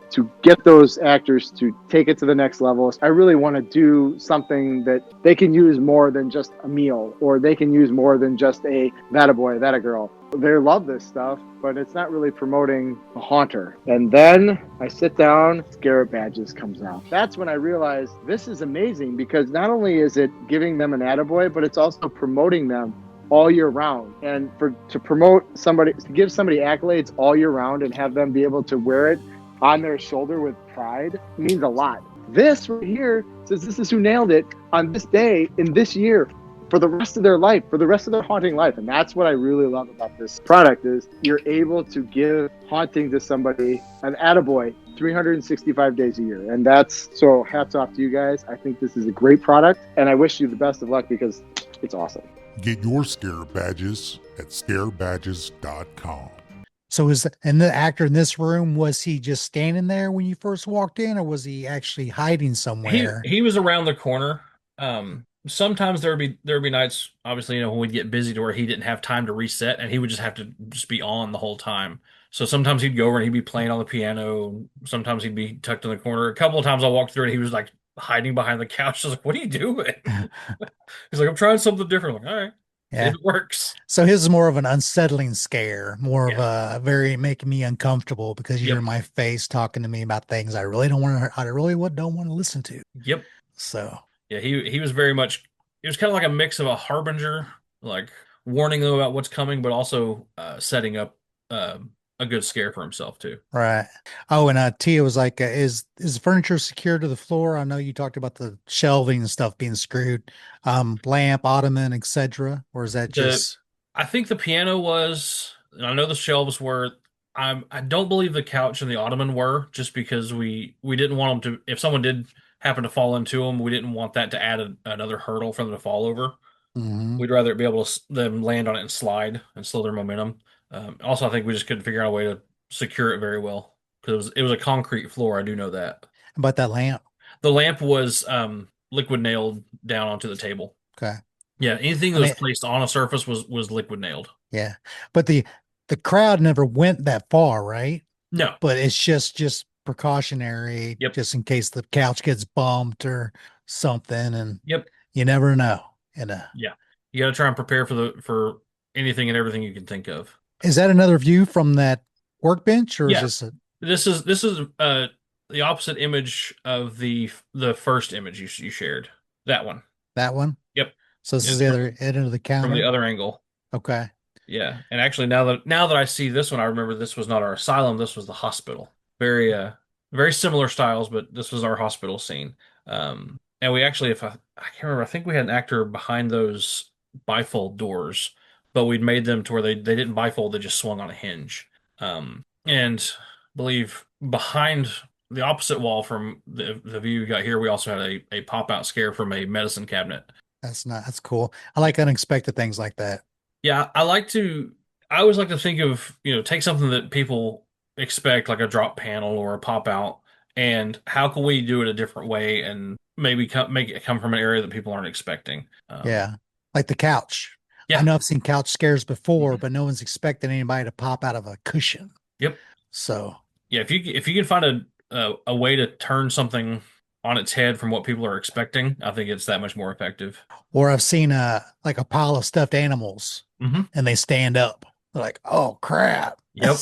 get those actors to take it to the next level. I really want to do something that they can use more than just a meal, or they can use more than just that a boy, that a girl. They love this stuff, but it's not really promoting the haunter. And then I sit down, Scarlet Badges comes out. That's when I realized this is amazing, because not only is it giving them an attaboy, but it's also promoting them all year round. And to promote somebody, to give somebody accolades all year round and have them be able to wear it on their shoulder with pride means a lot. This right here says this is who nailed it on this day in this year for the rest of their life, for the rest of their haunting life. And that's what I really love about this product, is you're able to give haunting to somebody an attaboy 365 days a year. And that's, so hats off to you guys. I think this is a great product, and I wish you the best of luck because it's awesome. Get your Scare Badges at scarebadges.com. So and the actor in this room, was he just standing there when you first walked in, or was he actually hiding He somewhere? he was around the corner. Sometimes there'd be nights, obviously, when we'd get busy to where he didn't have time to reset, and he would just have to just be on the whole time. So sometimes he'd go over and he'd be playing on the piano. Sometimes he'd be tucked in the corner. A couple of times I walked through and he was like hiding behind the couch. I was like, "What are you doing?" He's like, "I'm trying something different." I'm like, all right, see if Yeah. it works. So his is more of an unsettling scare, more of Yeah. a very making me uncomfortable because you're Yep. in my face talking to me about things I really don't want to listen to. Yep. So Yeah. He was very much. It was kind of like a mix of a harbinger, like warning them about what's coming, but also setting up a good scare for himself too. right. Oh, and Tia was like, is the furniture secured to the floor? I know you talked about the shelving and stuff being screwed, lamp, ottoman, etc. Or is that The just I think the piano was. And I know the shelves were. I don't believe the couch and the ottoman were, just because we didn't want them to, if someone did happen to fall into them, we didn't want that to add another hurdle for them to fall over. Hmm. We'd rather be able to them land on it and slide and slow their momentum. Also, I think we just couldn't figure out a way to secure it very well because it was a concrete floor. I do know that. About that lamp. The lamp was liquid nailed down onto the table. Okay. Yeah, anything I that was mean, placed on a surface was liquid nailed. yeah, but the crowd never went that far, right? No. But it's just precautionary, Yep. just in case the couch gets bumped or something, and Yep. you never know. And Yeah. You got to try and prepare for anything and everything you can think of. is that another view from that workbench, or is Yeah. this This is the opposite image of the first image you shared. That one. that one? Yep. So this is It's the other end of the from the counter. other angle. Okay. Yeah. And actually now that I see this one, I remember this was not our asylum, this was the hospital. Very similar styles, but this was our hospital scene. And we actually, if I can't remember, I think we had an actor behind those bifold doors, but we'd made them to where they didn't bifold, they just swung on a hinge. And I believe behind the opposite wall from the view you got here, we also had a pop out scare from a medicine cabinet. That's cool. I like unexpected things like that. Yeah, I always like to think of, take something that people expect, like a drop panel or a pop out, and how can we do it a different way and maybe make it come from an area that people aren't expecting. Yeah. Like the couch. I Yeah. know I've seen couch scares before, Mhm. but no one's expecting anybody to pop out of a cushion. Yep. So, Yeah, if you can find a way to turn something on its head from what people are expecting, I think it's that much more effective. or I've seen like a pile of stuffed animals Hmm. and they stand up. They're like, oh crap. Yep.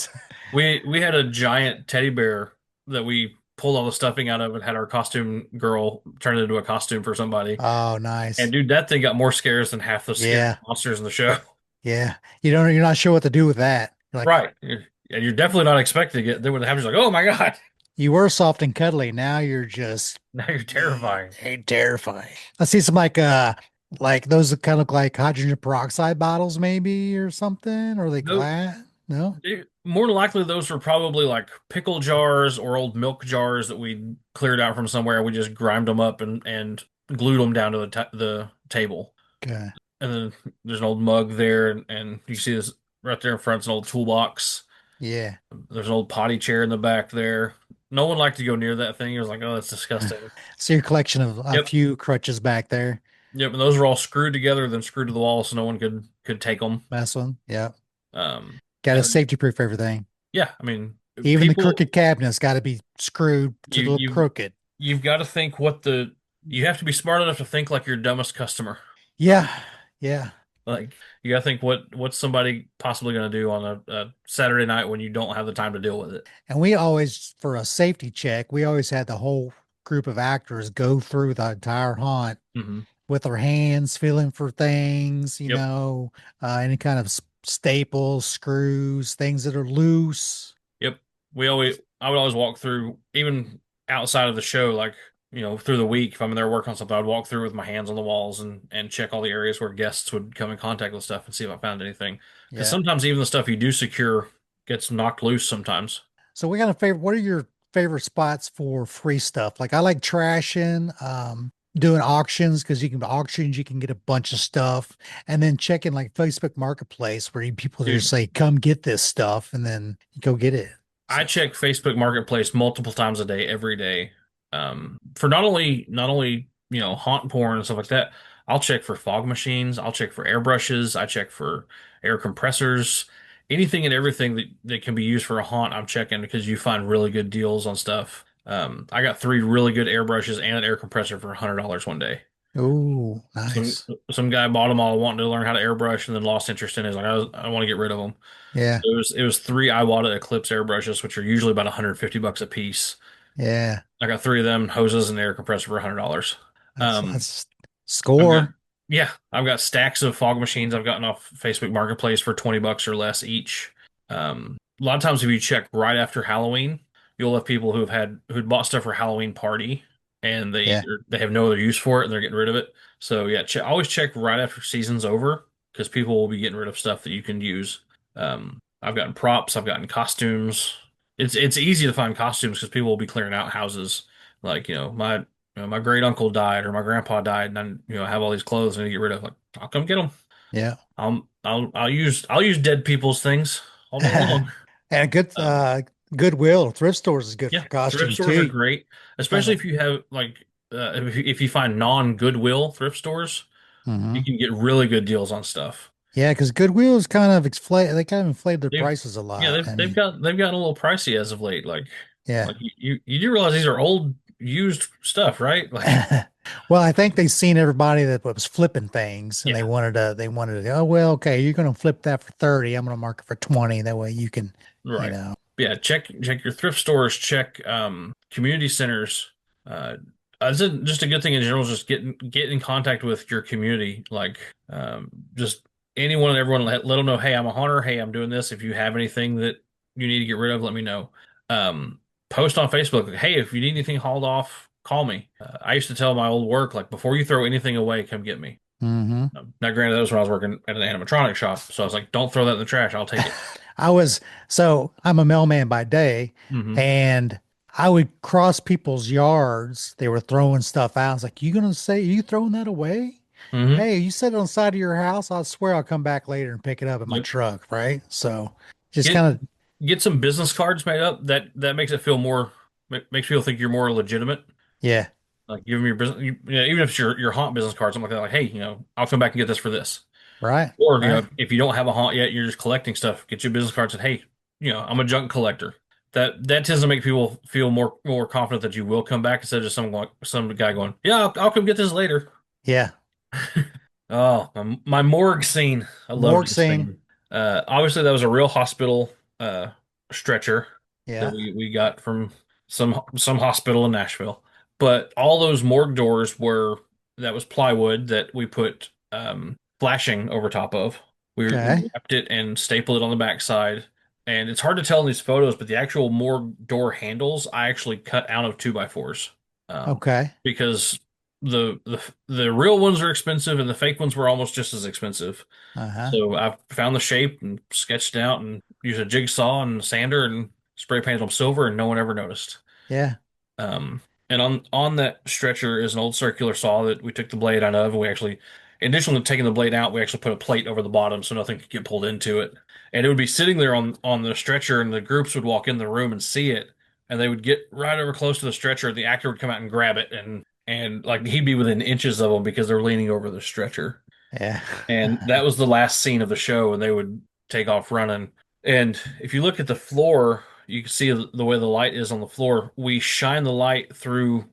We had a giant teddy bear that we pulled all the stuffing out of and had our costume girl turn it into a costume for somebody. Oh, And nice. dude, that thing got more scares than half the scary Yeah. monsters in the show. Yeah. You're not sure what to do with that. You're like, Right. And you're definitely not expecting it. Then when it happens, you're like, oh my God. you were soft and cuddly. Now you're just Now you're terrifying. terrifying. I see some like those that kind of look like hydrogen peroxide bottles, maybe, or something, or they No, glass. No? more than likely, those were probably like pickle jars or old milk jars that we cleared out from somewhere. We just grimed them up and glued them down to the table. Okay. And then there's an old mug there, and you see this right there in front. It's an old toolbox. Yeah. There's an old potty chair in the back there. No one liked to go near that thing. He was like, "Oh, that's disgusting." So your collection of a Yep, few crutches back there. yep. And those were all screwed together, then screwed to the wall, so no one could take them. That's one. Yeah. Got a And then, safety proof everything. yeah, I mean, Even the people, crooked cabinets got to be screwed to you look you crooked. you've got to think you have to be smart enough to think like your dumbest customer. Yeah. Yeah. Like you got to think what's somebody possibly going to do on a Saturday night when you don't have the time to deal with it. And we always, for a safety check, we always had the whole group of actors go through the entire haunt Hmm. with their hands feeling for things, Yep. any kind of staples, screws, things that are loose. Yep. I would always walk through, even outside of the show, like, through the week, if I'm there working on something, I'd walk through with my hands on the walls and check all the areas where guests would come in contact with stuff and see if I found anything. Because Yeah. sometimes even the stuff you do secure gets knocked loose sometimes. So we got a favorite. What are your favorite spots for free stuff? Like I like trashing, doing auctions because you can get a bunch of stuff, and then checking like Facebook Marketplace where people just Dude, say, "Come get this stuff," and then you go get it. I So check Facebook Marketplace multiple times a day, every day. For not only, haunt porn and stuff like that. I'll check for fog machines, I'll check for airbrushes, I check for air compressors, anything and everything that can be used for a haunt, I'm checking because you find really good deals on stuff. I got three really good airbrushes and an air compressor for $100 one day. oh, Some nice. some guy bought them all wanting to learn how to airbrush and then lost interest in it. He's like, I want to get rid of them. Yeah, It was three Iwata Eclipse airbrushes, which are usually about 150 bucks a piece. yeah. I got three of them, hoses and air compressor for $100. Um, That's I've got score. yeah, I've got stacks of fog machines I've gotten off Facebook Marketplace for 20 bucks or less each. A lot of times if you check right after Halloween, you'll have people who'd bought stuff for Halloween party and Yeah. they have no other use for it and they're getting rid of it. So yeah, always check right after season's over because people will be getting rid of stuff that you can use. I've gotten props, I've gotten costumes. It's easy to find costumes because people will be clearing out houses. Like, my great uncle died or my grandpa died, and then I have all these clothes I need to get rid of. Like, I'll come get them. Yeah. I'll use dead people's things all day long. And a good Um, Goodwill or thrift stores is good yeah, for thrift costumes stores are too. great, Find especially that. if you have like if you find non-Goodwill thrift stores, Hmm. you can get really good deals on stuff. Yeah, because Goodwill is kind of inflate. They kind of inflated their They've prices a yeah, lot. they've I they've mean, got they've gotten a little pricey as of late. yeah. Like you do realize these are old used stuff, right? Like, Well, I think they seen everybody that was flipping things, and yeah, they wanted to. Oh well, okay, you're going to flip that for 30. I'm going to mark it for 20. That way you can, you right. know. Yeah, check your thrift stores, check community centers. Uh it's just a good thing in general is just get in contact with your community. Like just anyone and everyone let them know, hey, I'm a hunter, hey, I'm doing this. If you have anything that you need to get rid of, let me know. Post on Facebook, hey, if you need anything hauled off, call me. I used to tell my old work, like, before you throw anything away, come get me. Hmm. Now, granted, that was when I was working at an animatronic shop, so I was like, don't throw that in the trash, I'll take it. I was so I'm a mailman by day, Hmm. and I would cross people's yards. They were throwing stuff out. I was like, "You gonna say you throwing that away? Hmm. Hey, you set it on the side of your house. I swear I'll come back later and pick it up in my Yep. truck." Right? So just Get kind of get some business cards made up. That makes it feel more makes people think you're more legitimate. yeah, Like, give them your business, even if it's your haunt business card, something like that. Like, hey, I'll come back and get this for this. right, Or right, if you don't have a haunt yet, you're just collecting stuff. Get your business cards and, hey, I'm a junk collector. That tends to make people feel more confident that you will come back instead of just some guy going, yeah, I'll come get this later. yeah. Oh, my morgue scene. I loved Morgue this scene. thing. Obviously, that was a real hospital stretcher that Yeah. we got from some hospital in Nashville. But all those morgue doors that was plywood that we put flashing over top of. We Okay. wrapped it and stapled it on the backside. And it's hard to tell in these photos, but the actual morgue door handles I actually cut out of 2x4s. Um, Okay. because the real ones are expensive and the fake ones were almost just as expensive. Uh-huh. So I found the shape and sketched it out and used a jigsaw and sander and spray painted them silver, and no one ever noticed. Yeah. Um, and on that stretcher is an old circular saw that we took the blade out of. And we actually, in addition to taking the blade out, we actually put a plate over the bottom so nothing could get pulled into it. And it would be sitting there on the stretcher, and the groups would walk in the room and see it, and they would get right over close to the stretcher. And the actor would come out and grab it, and like he'd be within inches of them because they're leaning over the stretcher. Yeah. And that was the last scene of the show, and they would take off running. And if you look at the floor, you can see the way the light is on the floor. We shine the light through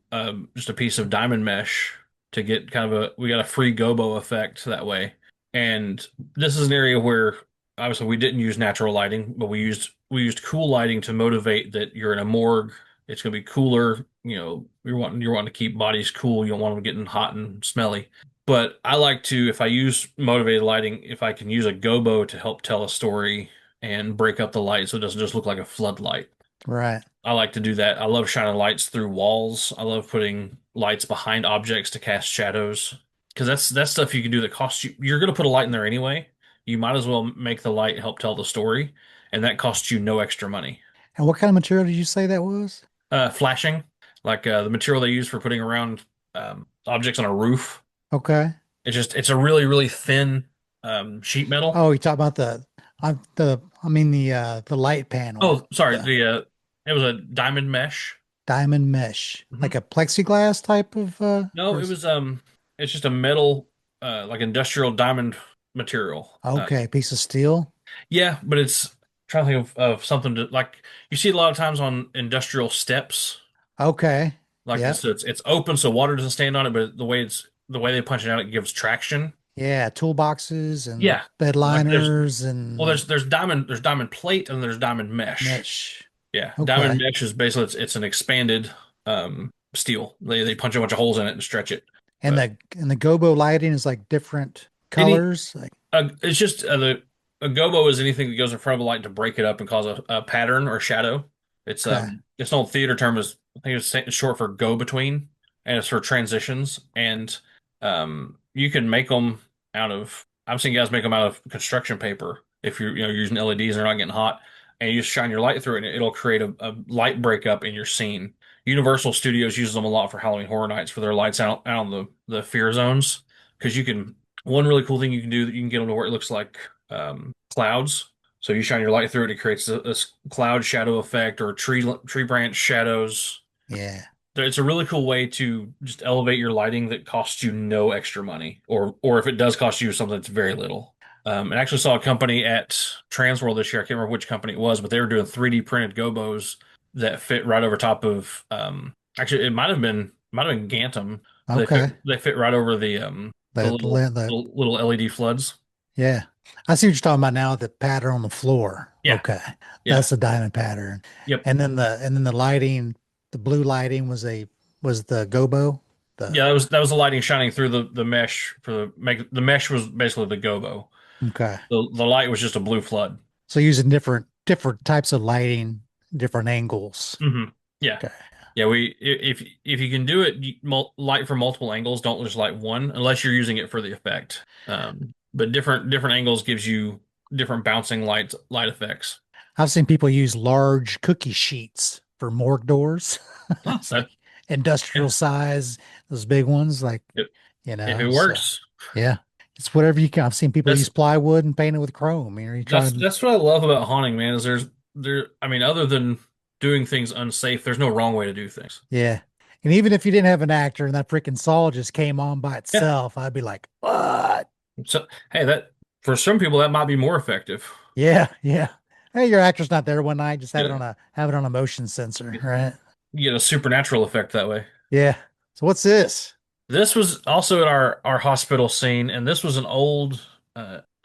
just a piece of diamond mesh to get kind of we got a free gobo effect that way. And this is an area where obviously we didn't use natural lighting, but we used cool lighting to motivate that you're in a morgue. It's going to be cooler. You're wanting to keep bodies cool. You don't want them getting hot and smelly. But I like to, if I use motivated lighting, if I can use a gobo to help tell a story and break up the light so it doesn't just look like a floodlight. Right. I like to do that. I love shining lights through walls. I love putting lights behind objects to cast shadows because that's stuff you can do that costs you. You're going to put a light in there anyway. You might as well make the light help tell the story, and that costs you no extra money. And what kind of material did you say that was? Flashing, like the material they use for putting around objects on a roof. Okay. It's a really, really thin sheet metal. Oh, you talk about I mean the light panel, Oh, sorry. the It was a diamond mesh. diamond mesh, Hmm. like a plexiglass type of No, it's just a metal, like industrial diamond material. okay, piece of steel. Yeah, but it's trying to think of something to like you see it a lot of times on industrial steps. Okay. Like Yep. it's open so water doesn't stand on it, but the way they punch it out, it gives traction. Yeah, toolboxes and Yeah, bed like liners well, and there's diamond plate and there's diamond mesh. mesh. Yeah, diamond Okay. mesh is basically it's an expanded steel. They punch a bunch of holes in it and stretch it. And But the gobo lighting is like different any colors. Like it's just the a gobo is anything that goes in front of a light to break it up and cause a pattern or shadow. okay. It's an old theater term is I think it's short for go between, and it's for transitions. And you can make them out of I've seen guys make them out of construction paper. if you're using LEDs and they're not getting hot, and you just shine your light through it, and it'll create a light breakup in your scene. Universal Studios uses them a lot for Halloween Horror Nights for their lights out on the fear zones because you can. One really cool thing you can do that you can get them to where it looks like clouds. So you shine your light through it, it creates a cloud shadow effect or tree branch shadows. Yeah. It's a really cool way to just elevate your lighting that costs you no extra money, or if it does cost you something that's very little. I actually saw a company at Transworld this year. I can't remember which company it was, but they were doing 3D printed gobos that fit right over top of. Actually, it might have been Gantum. Okay. They fit right over the The little LED floods. yeah. I see what you're talking about now, the pattern on the floor. Yeah, Okay. yeah, That's the diamond pattern. yep. And then the lighting, the blue lighting was the gobo. The Yeah, that was the lighting shining through the mesh for the mesh was basically the gobo. okay. The light was just a blue flood. So using different types of lighting, different angles. Hmm. Yeah. Okay. Yeah, if you can do it, light from multiple angles. Don't just light one unless you're using it for the effect. But different angles gives you different bouncing light effects. I've seen people use large cookie sheets for morgue doors. Huh, It's that like industrial yeah, size, those big ones, like, if, if it so works, yeah, it's whatever you can. I've seen people use that's plywood and paint it with chrome. You try that's to, that's what I love about haunting, man. Is there? I mean, other than doing things unsafe, there's no wrong way to do things. yeah. And even if you didn't have an actor and that freaking saw just came on by Yeah. itself, I'd be like, what? So hey, that for some people that might be more effective. Yeah, yeah. Hey, your actor's not there one night. Just Get a, have it on a motion sensor, right? get a supernatural effect that way. Yeah. So what's this? This was also at our hospital scene, and this was an old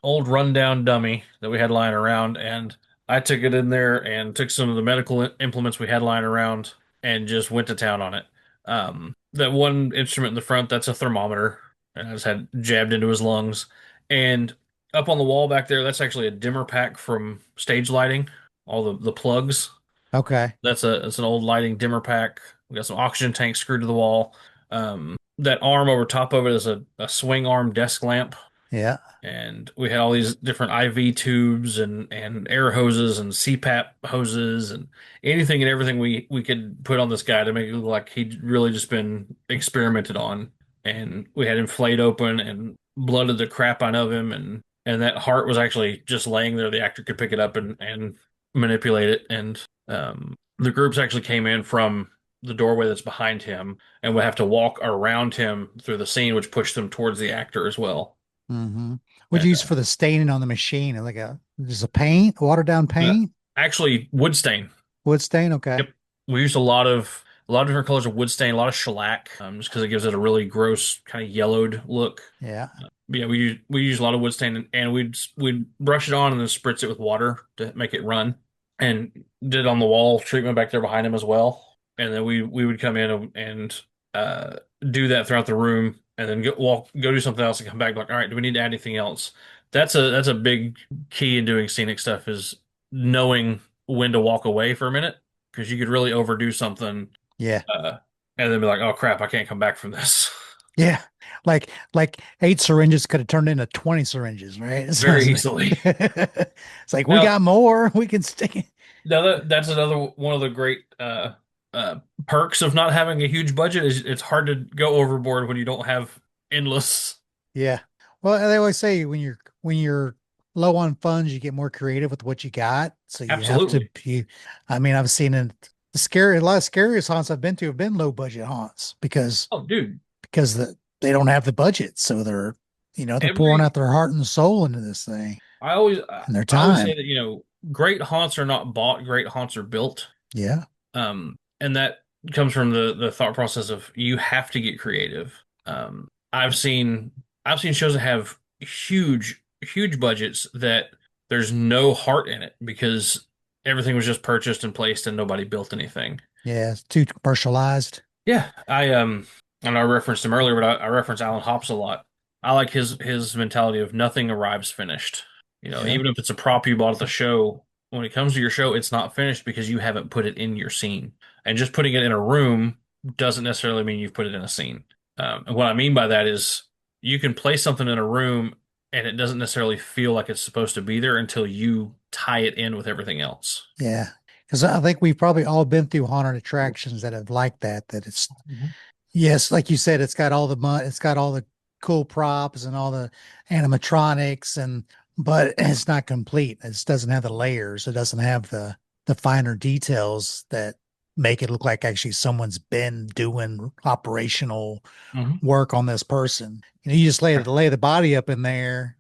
rundown dummy that we had lying around, and I took it in there and took some of the medical implements we had lying around and just went to town on it. That one instrument in the front, that's a thermometer, and I just had jabbed into his lungs. And up on the wall back there, that's actually a dimmer pack from stage lighting, all the plugs. Okay. That's an old lighting dimmer pack. We got some oxygen tanks screwed to the wall. That arm over top of it is a swing arm desk lamp, Yeah. and we had all these different IV tubes and air hoses and CPAP hoses and anything and everything we could put on this guy to make it look like he'd really just been experimented on. And we had him flayed open and blooded the crap out of him, and that heart was actually just laying there. The actor could pick it up and manipulate it. And the groups actually came in from the doorway that's behind him and would have to walk around him through the scene, which pushed them towards the actor as well. Mm-hmm. What'd And you use for the staining on the machine? Like just a paint, watered down uh, paint, actually, wood stain. wood stain? Okay. Yep, we used a lot of different colors of wood stain, a lot of shellac, just because it gives it a really gross kind of yellowed look. Yeah. But yeah, we use a lot of wood stain, and we'd brush it on and then spritz it with water to make it run, and did on the wall treatment back there behind him as well. And then we would come in and uh, do that throughout the room, and then go do something else, and come back like, all right, do we need to add anything else? That's a big key in doing scenic stuff is knowing when to walk away for a minute because you could really overdo something, Yeah. uh, and then be like, oh crap, I can't come back from this Yeah. Like 8 syringes could have turned into 20 syringes, right? So very easily. it's like we Now, got more. We can stick it. now that's another one of the great perks of not having a huge budget is it's hard to go overboard when you don't have endless. Yeah. Well, they always say when you're low on funds, you get more creative with what you got. So you have to Absolutely. be. I mean, I've seen it. A lot of scariest haunts I've been to have been low budget haunts Oh, dude, because they don't have the budget, so they're pouring every out their heart and soul into this thing and their I always say time. that great haunts are not bought, great haunts are built. Yeah. And that comes from the thought process of you have to get creative. Um, I've seen I've seen shows that have huge budgets that there's no heart in it because everything was just purchased and placed and nobody built anything. Yeah. It's too commercialized. Yeah, I referenced him earlier, but I reference Alan Hops a lot. I like his mentality of nothing arrives finished. Yeah. Even if it's a prop you bought at the show, when it comes to your show, it's not finished because you haven't put it in your scene. And just putting it in a room doesn't necessarily mean you've put it in a scene. And what I mean by that is you can place something in a room and it doesn't necessarily feel like it's supposed to be there until you tie it in with everything else. Yeah. Because I think we've probably all been through haunted attractions that have liked that, that it's, Mhm. yes, like you said, it's got all the it's got all the cool props and all the animatronics but it's not complete. It doesn't have the layers. It doesn't have the finer details that make it look like actually someone's been doing operational Mhm. work on this person. You just lay the body up in there,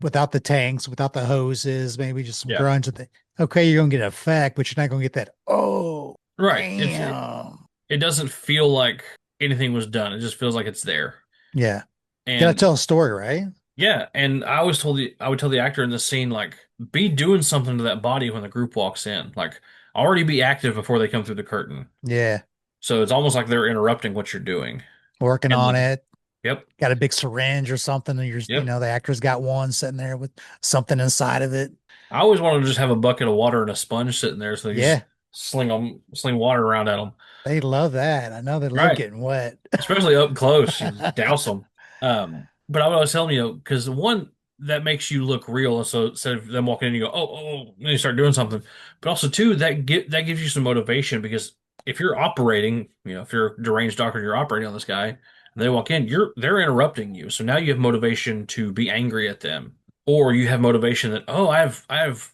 without the tanks, without the hoses, maybe just some Yeah. grunge. Okay, you're gonna get an effect, but you're not gonna get that. Oh, Right. damn. It doesn't feel like anything was done. It just feels like it's there. Yeah, gotta And tell a story, right? yeah, and I would tell the actor in the scene, like, be doing something to that body when the group walks in. Like, already be active before they come through the curtain. Yeah, So it's almost like they're interrupting what you're doing. working And on the, it. yep, Got a big syringe or something, and yep. the actor's got one sitting there with something inside of it. I always wanted to just have a bucket of water and a sponge sitting there so they just Yeah, sling water around at them. they love that. I know they love Right. getting wet. Especially up close, you douse them. But I was telling you, because one that makes you look real, so instead of them walking in, you go, oh, oh, oh, and you start doing something. But also, two, that gives you some motivation because if you're operating, if you're a deranged doctor, and you're operating on this guy, and they walk in, they're interrupting you. So now you have motivation to be angry at them, or you have motivation that, oh, I have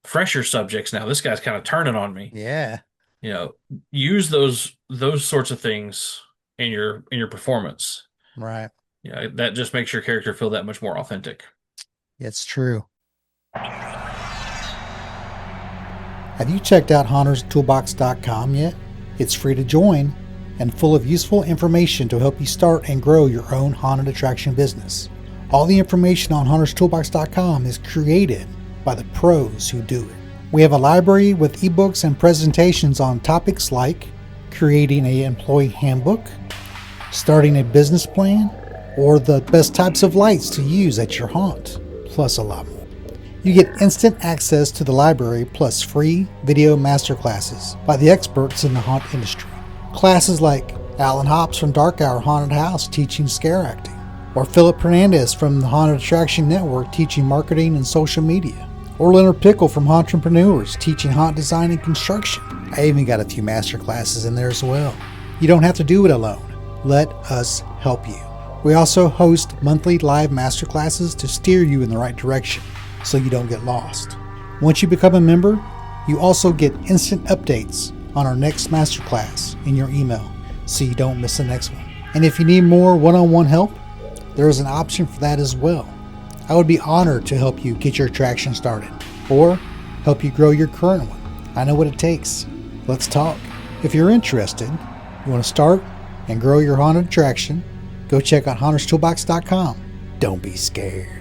fresher subjects now. This guy's kind of turning on me. Yeah, You know, use those sorts of things in your performance. right. That just makes your character feel that much more authentic. It's true. Have you checked out HauntersToolbox.com yet? It's free to join and full of useful information to help you start and grow your own haunted attraction business. All the information on HauntersToolbox.com is created by the pros who do it. We have a library with ebooks and presentations on topics like creating an employee handbook, starting a business plan, or the best types of lights to use at your haunt, plus a lot more. You get instant access to the library plus free video masterclasses by the experts in the haunt industry. Classes like Alan Hops from Dark Hour Haunted House teaching scare acting, or Philip Hernandez from the Haunted Attraction Network teaching marketing and social media, or Leonard Pickle from Hauntpreneurs teaching haunt design and construction. I even got a few master classes in there as well. You don't have to do it alone. Let us help you. We also host monthly live masterclasses to steer you in the right direction so you don't get lost. Once you become a member, you also get instant updates on our next masterclass in your email so you don't miss the next one. And if you need more one-on-one help, there is an option for that as well. I would be honored to help you get your attraction started or help you grow your current one. I know what it takes. Let's talk. If you're interested, you want to start and grow your haunted attraction, go check out HauntersToolbox.com. Don't be scared.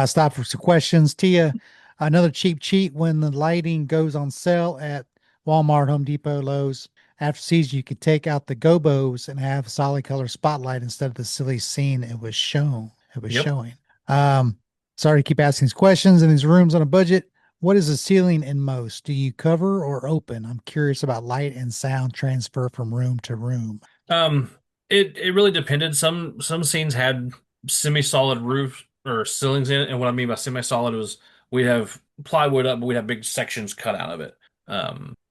Stop for some questions. Tia, another cheap cheat when the lighting goes on sale at Walmart, Home Depot, Lowe's. After season, you could take out the gobos and have solid color spotlight instead of the silly scene it was Yep. showing. Um, Sorry to keep asking these questions in these rooms on a budget. What is the ceiling in most? Do you cover or open? I'm curious about light and sound transfer from room to room. Um, it really depended. Some scenes had semi-solid roofs or ceilings in it, and what I mean by semi-solid was we'd have plywood up, but we'd have big sections cut out of it.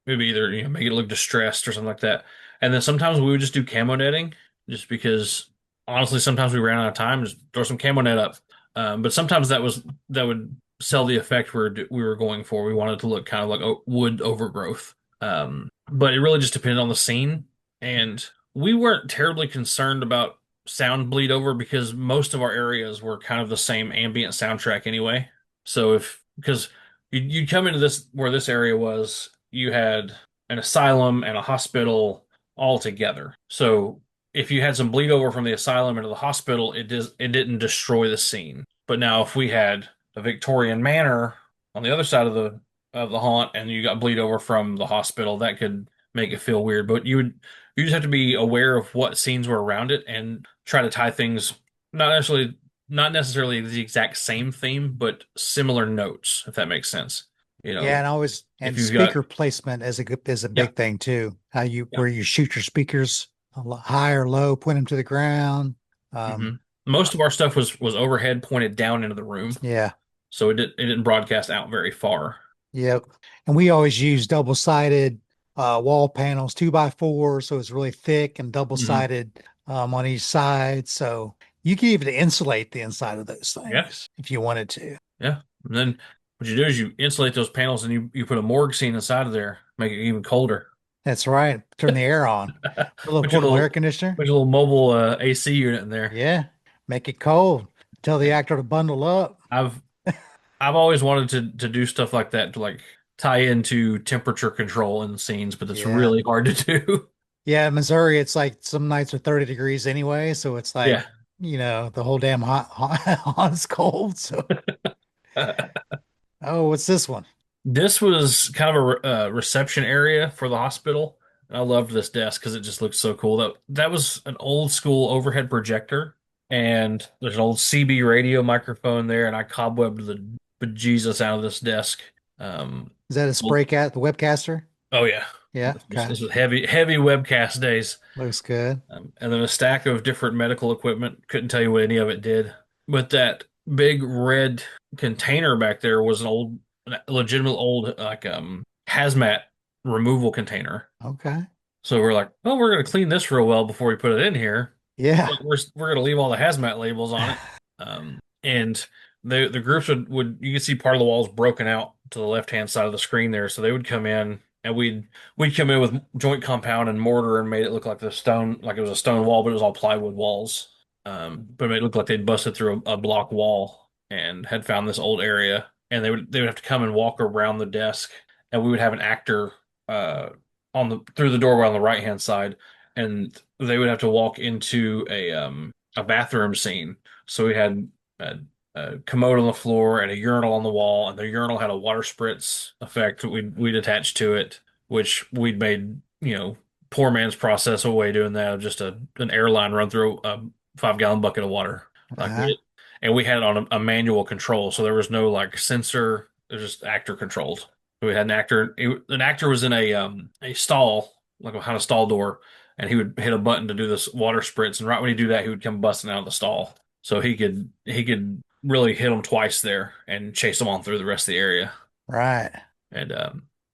Maybe either make it look distressed or something like that. And then sometimes we would just do camo netting, just because honestly sometimes we ran out of time. Just throw some camo net up. But sometimes that would sell the effect we were going for. We wanted to look kind of like a wood overgrowth. But it really just depended on the scene. And we weren't terribly concerned about sound bleed over because most of our areas were kind of the same ambient soundtrack anyway. So because you'd come into this where this area was, you had an asylum and a hospital all together. So if you had some bleed over from the asylum into the hospital, it didn't destroy the scene. But now if we had a Victorian manor on the other side of the haunt and you got bleed over from the hospital, that could make it feel weird. But you just have to be aware of what scenes were around it and try to tie things not necessarily the exact same theme, but similar notes, if that makes sense. You Yeah, know, and always if and you've got, speaker placement is a yeah, big thing too. How you yeah. where you shoot your speakers high or low, point them to the ground. hmm Um, Most of our stuff was overhead pointed down into the room, yeah, so it didn't broadcast out very far. yep. And we always use double-sided wall panels, 2x4, so it's really thick and hmm double-sided on each side. So you can even insulate the inside of those Yeah, things if you wanted to. yeah. And then what you do is you insulate those panels and you put a morgue scene inside of there, make it even colder. That's right. Turn the air on. Put a little Put your portable air little conditioner. put your little mobile AC unit in there. Yeah, make it cold. Tell the And actor to bundle up. I've I've always wanted to do stuff like that to like tie into temperature control in scenes, but it's Yeah. really hard to do. Yeah, Missouri, it's like some nights are 30 degrees anyway, so it's like, Yeah. the whole damn hot cold. So, oh, what's this one? This was kind of a reception area for the hospital. And I loved this desk because it just looked so cool. That was an old school overhead projector, and there's an old CB radio microphone there, and I cobwebbed the bejesus out of this desk. Um, Is that a well, spray cat, the webcaster? oh yeah, Yeah, okay. this was heavy webcast days. Looks good. And then a stack of different medical equipment. Couldn't tell you what any of it did. But that big red container back there was a legitimate old like hazmat removal container. Okay. So we're like, well, we're gonna clean this real well before we put it in here. Yeah. But we're gonna leave all the hazmat labels on it. And the groups would you could see part of the walls broken out to the left hand side of the screen there. So they would come in and we'd come in with joint compound and mortar and made it look like the stone like it was a stone wall, but it was all plywood walls. But it made it look like they'd busted through a block wall and had found this old area. And they would have to come and walk around the desk, and we would have an actor uh, on the through the doorway on the right hand side, and they would have to walk into a bathroom scene. So we had a, a commode on the floor and a urinal on the wall, and the urinal had a water spritz effect that we'd attached to it, which we'd made, poor man's process away doing that of just an airline run through a 5 gallon bucket of water. Like Uh-huh. we had it on a manual control, so there was no like sensor. It was just actor controlled. We had an actor. An actor was in a stall, like behind a stall door, and he would hit a button to do this water spritz. And right when he do that, he would come busting out of the stall, so he could really hit them twice there and chase them on through the rest of the area. Right. And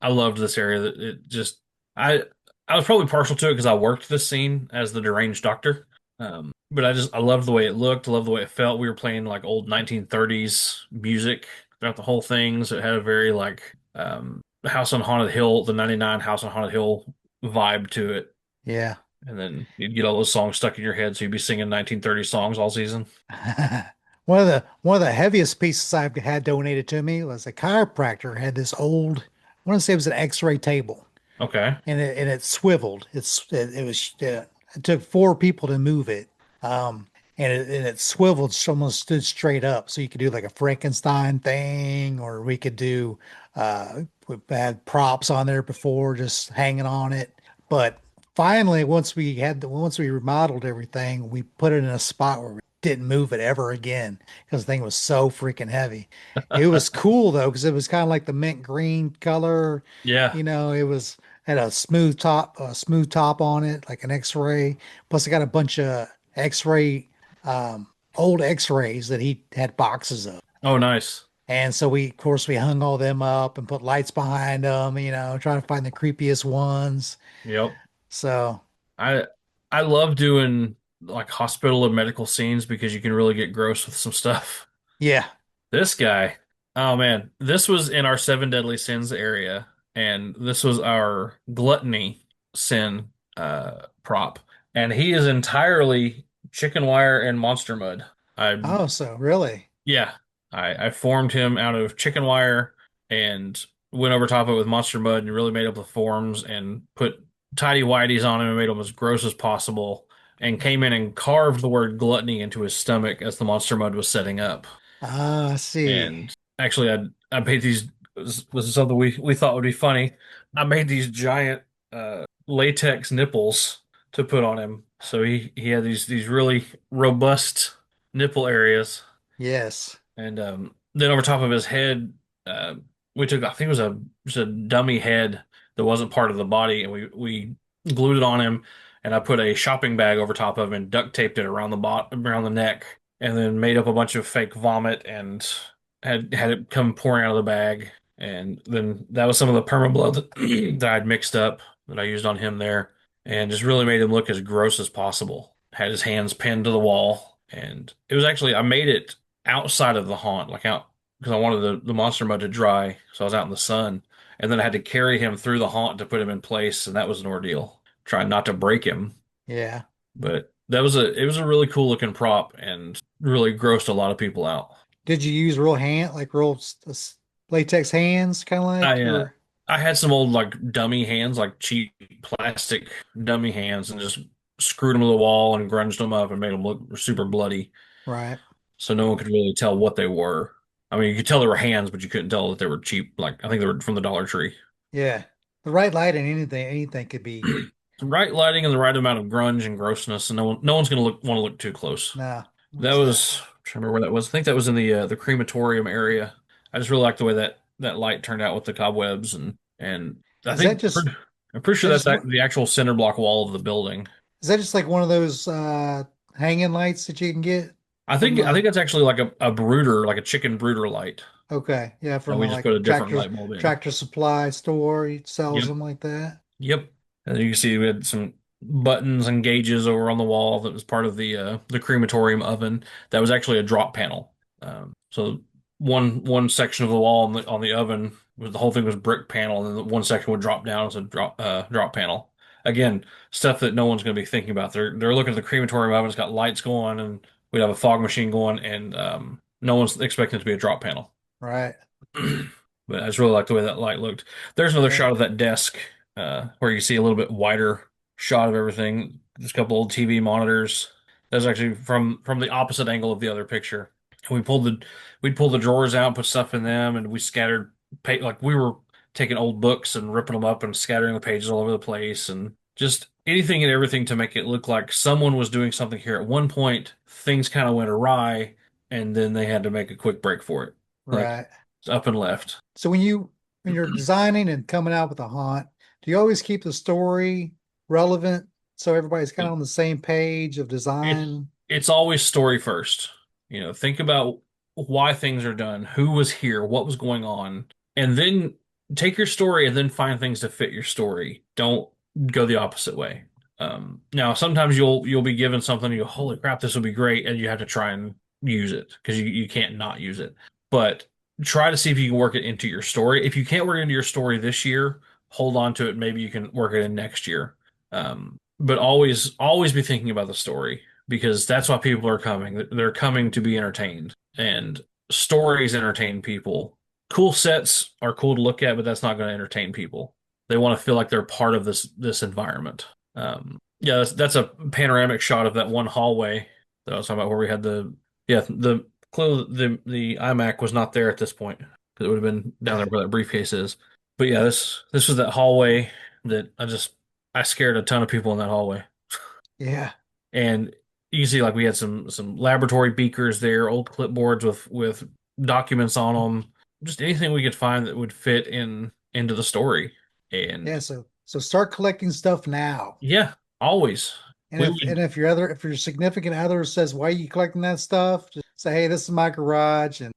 I loved this area. That it just I I was probably partial to it because I worked this scene as the deranged doctor. But I loved the way it looked, loved the way it felt. We were playing like old 1930s music throughout the whole thing, so it had a very like House on Haunted Hill, the 99 House on Haunted Hill vibe to it. Yeah. And then you'd get all those songs stuck in your head, so you'd be singing 1930s songs all season. One of the heaviest pieces I've had donated to me was a chiropractor had this old, I want to say it was an X-ray table, Okay. and it swiveled. It took four people to move it, and it swiveled, almost stood straight up. So you could do like a Frankenstein thing, or we could do. We had props on there before, just hanging on it. But finally, once we remodeled everything, we put it in a spot where we didn't move it ever again because the thing was so freaking heavy. It was cool though, because it was kind of like the mint green color. Yeah. It was had a smooth top on it, like an X-ray. Plus, I got a bunch of X-ray, old X-rays that he had boxes of. Oh, nice. And so of course, we hung all them up and put lights behind them, trying to find the creepiest ones. Yep. So, I I love doing like hospital and medical scenes because you can really get gross with some stuff. yeah. This guy, oh man, this was in our seven deadly sins area, and this was our gluttony sin prop, and he is entirely chicken wire and monster mud. I Oh, so really? Yeah, I formed him out of chicken wire and went over top of it with monster mud and really made up the forms and put tidy whities on him and made him as gross as possible, and came in and carved the word gluttony into his stomach as the monster mud was setting up. Ah, I see. And actually, I made these. This is something we thought would be funny. I made these giant latex nipples to put on him, so he had these really robust nipple areas, Yes. and then over top of his head, uh, we took, I think it was a just a dummy head that wasn't part of the body, and we glued it on him, and I put a shopping bag over top of him and duct taped it around the around the neck, and then made up a bunch of fake vomit and had it come pouring out of the bag, and then that was some of the permablood that, that I'd mixed up that I used on him there, and just really made him look as gross as possible. Had his hands pinned to the wall, and it was actually I made it outside of the haunt, like out because I wanted the monster mud to dry, so I was out in the sun, and then I had to carry him through the haunt to put him in place, and that was an ordeal, trying not to break him. Yeah. But it was a really cool looking prop and really grossed a lot of people out. Did you use real hand, like latex hands, kind of like, I uh or I had some old like dummy hands, like cheap plastic dummy hands, and just screwed them to the wall and grunged them up and made them look super bloody, right? so no one could really tell what they were. I mean, you could tell they were hands, but you couldn't tell that they were cheap. Like I think they were from the Dollar Tree. Yeah. The right light and anything could be. The right lighting and the right amount of grunge and grossness, and no one's gonna want to look too close. Nah, That most was, definitely. I'm trying to remember where that was. I think that was in the crematorium area. I just really liked the way that light turned out with the cobwebs, and I Is that think just I'm pretty sure that that's just what the actual center block wall of the building. is that just like one of those hanging lights that you can get from I think that's actually like a brooder, like a chicken brooder light. okay, yeah, And from we a just like put a different light bulb in. tractor supply store. It sells Yep. them like that. Yep. And you can see we had some buttons and gauges over on the wall that was part of the crematorium oven. That was actually a drop panel. So one section of the wall on the oven was the whole thing was brick panel, and then one section would drop down as a drop panel. Again, stuff that no one's going to be thinking about. They're looking at the crematorium oven. It's got lights going, and we'd have a fog machine going, and no one's expecting it to be a drop panel. Right. But I just really like the way that light looked. There's another Yeah. shot of that desk where you see a little bit wider shot of everything. There's a couple old TV monitors. That's actually from the opposite angle of the other picture. And we'd pull the drawers out, put stuff in them, and we scattered like we were taking old books and ripping them up and scattering the pages all over the place, and just anything and everything to make it look like someone was doing something here. At one point, things kind of went awry, and then they had to make a quick break for it. Like Right. it's up and left. So when you're designing and coming out with a haunt, do you always keep the story relevant so everybody's kind of on the same page of It's design? it's always story first. You know, think about why things are done, who was here, what was going on, and then take your story and then find things to fit your story. Don't go the opposite way. Now, sometimes you'll be given something and you go, "Holy crap, this would be great," and you have to try and use it because you can't not use it. But try to see if you can work it into your story. If you can't work it into your story this year, hold on to it. Maybe you can work it in next year. But always be thinking about the story because that's why people are coming. They're coming to be entertained, and stories entertain people. Cool sets are cool to look at, but that's not going to entertain people. They want to feel like they're part of this environment. Yeah, that's a panoramic shot of that one hallway that I was talking about where we had the clearly the iMac was not there at this point because it would have been down there Right. where that briefcase is. But yeah, this was that hallway that I scared a ton of people in that hallway. Yeah. And you can see like we had some laboratory beakers there, old clipboards with documents on them, just anything we could find that would fit into the story. And Yeah. So start collecting stuff now. yeah, always. We would If if your significant other says, why are you collecting that stuff? Just say, hey, this is my garage. And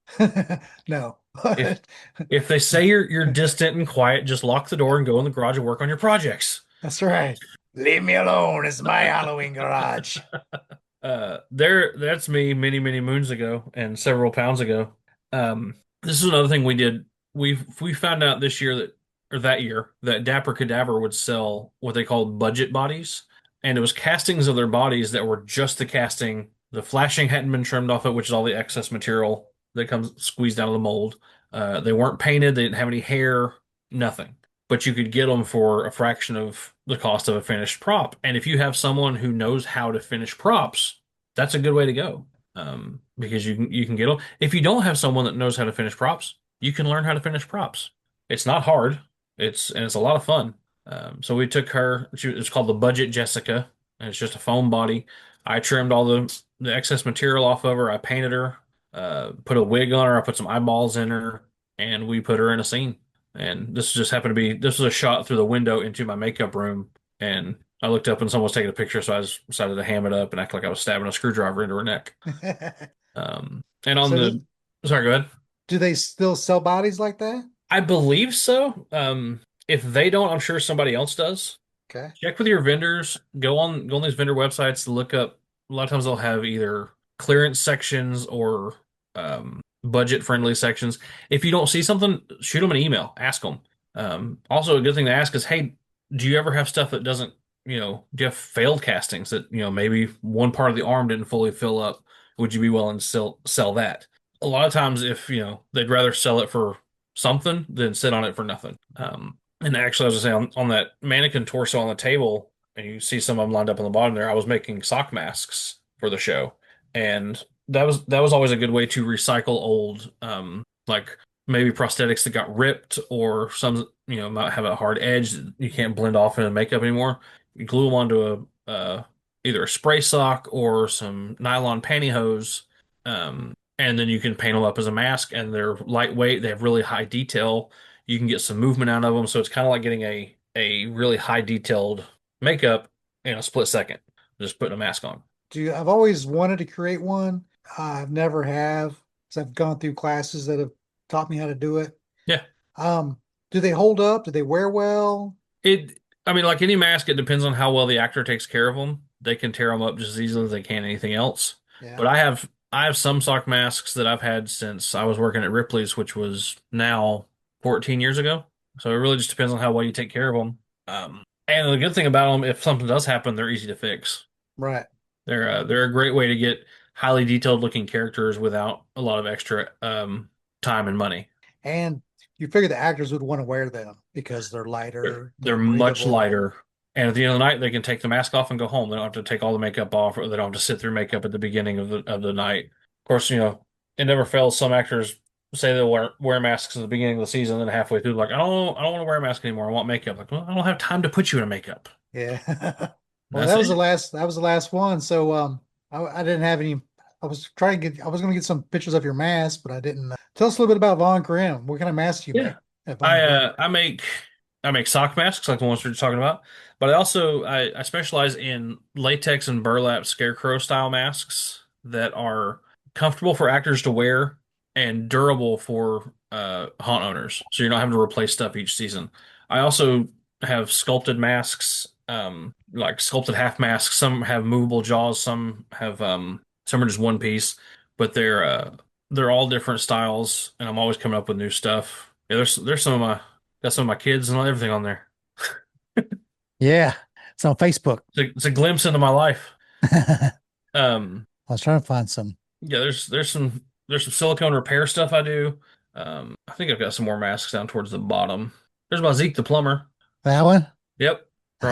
no. if if they say you're distant and quiet, just lock the door and go in the garage and work on your projects. That's right. Leave me alone. It's my Halloween garage. That's me many moons ago and several pounds ago. This is another thing we did. We found out this year that year that Dapper Cadaver would sell what they called budget bodies, and it was castings of their bodies that were just the casting. The flashing hadn't been trimmed off it, which is all the excess material that comes squeezed out of the mold. They weren't painted. They didn't have any hair, nothing. But you could get them for a fraction of the cost of a finished prop. And if you have someone who knows how to finish props, that's a good way to go. Because you can get them. If you don't have someone that knows how to finish props, you can learn how to finish props. It's not hard. It's a lot of fun. So we took her. It's called the Budget Jessica, and it's just a foam body. I trimmed all the excess material off of her. I painted her, put a wig on her. I put some eyeballs in her, and we put her in a scene. And this just happened to be this was a shot through the window into my makeup room, and I looked up and someone was taking a picture, so I just decided to ham it up and act like I was stabbing a screwdriver into her neck. And on So the sorry, go ahead. do they still sell bodies like that? I believe so. If they don't, I'm sure somebody else does. Okay. Check with your vendors. Go on these vendor websites to look up. A lot of times they'll have either clearance sections or budget friendly sections. If you don't see something, shoot them an email. Ask them. Also, a good thing to ask is, hey, do you ever have stuff that doesn't, do you have failed castings that, maybe one part of the arm didn't fully fill up? Would you be willing to sell that? A lot of times, if, they'd rather sell it for something than sit on it for nothing. And actually, as I say, on that mannequin torso on the table, and you see some of them lined up on the bottom there, I was making sock masks for the show, and that was always a good way to recycle old, like maybe prosthetics that got ripped or some, might have a hard edge that you can't blend off into makeup anymore. You glue them onto either a spray sock or some nylon pantyhose, and then you can paint them up as a mask, and they're lightweight. They have really high detail. You can get some movement out of them, so it's kind of like getting a really high detailed makeup in a split second, just putting a mask on. I've always wanted to create one. I've never have, because I've gone through classes that have taught me how to do it. Yeah. Um, do they hold up? Do they wear well? I mean, like any mask, it depends on how well the actor takes care of them. They can tear them up just as easily as they can anything else. Yeah. But I have some sock masks that I've had since I was working at Ripley's, which was now 14 years ago. So it really just depends on how well you take care of them. And the good thing about them, if something does happen, they're easy to fix. Right. They're a great way to get highly detailed looking characters without a lot of extra time and money. And you figure the actors would want to wear them because they're They're lighter, they're they're much breathable. lighter. And at the end of the night, they can take the mask off and go home. They don't have to take all the makeup off, or they don't have to sit through makeup at the beginning of the night. Of course, it never fails. Some actors say they'll wear masks at the beginning of the season, and then halfway through, like, I don't want to wear a mask anymore. I want makeup. Like, well, I don't have time to put you in makeup. Yeah. And Well, that's it. that was the last one. So I didn't have any. I was going to get some pictures of your mask, but I didn't. Tell us a little bit about Von Grimm. What kind of masks do you Yeah. make at Von I Grimm? uh I make I make sock masks like the ones we are talking about, but I specialize in latex and burlap scarecrow style masks that are comfortable for actors to wear and durable for haunt owners. So you're not having to replace stuff each season. I also have sculpted masks, like sculpted half masks. Some have movable jaws, some are just one piece, but they're all different styles, and I'm always coming up with new stuff. Yeah, there's got some of my kids and everything on there. Yeah, it's on Facebook. It's a glimpse into my life. I Um, was trying to find some. yeah, there's some silicone repair stuff I do. I think I've got some more masks down towards the bottom. There's my Zeke the plumber. That one? Yep, for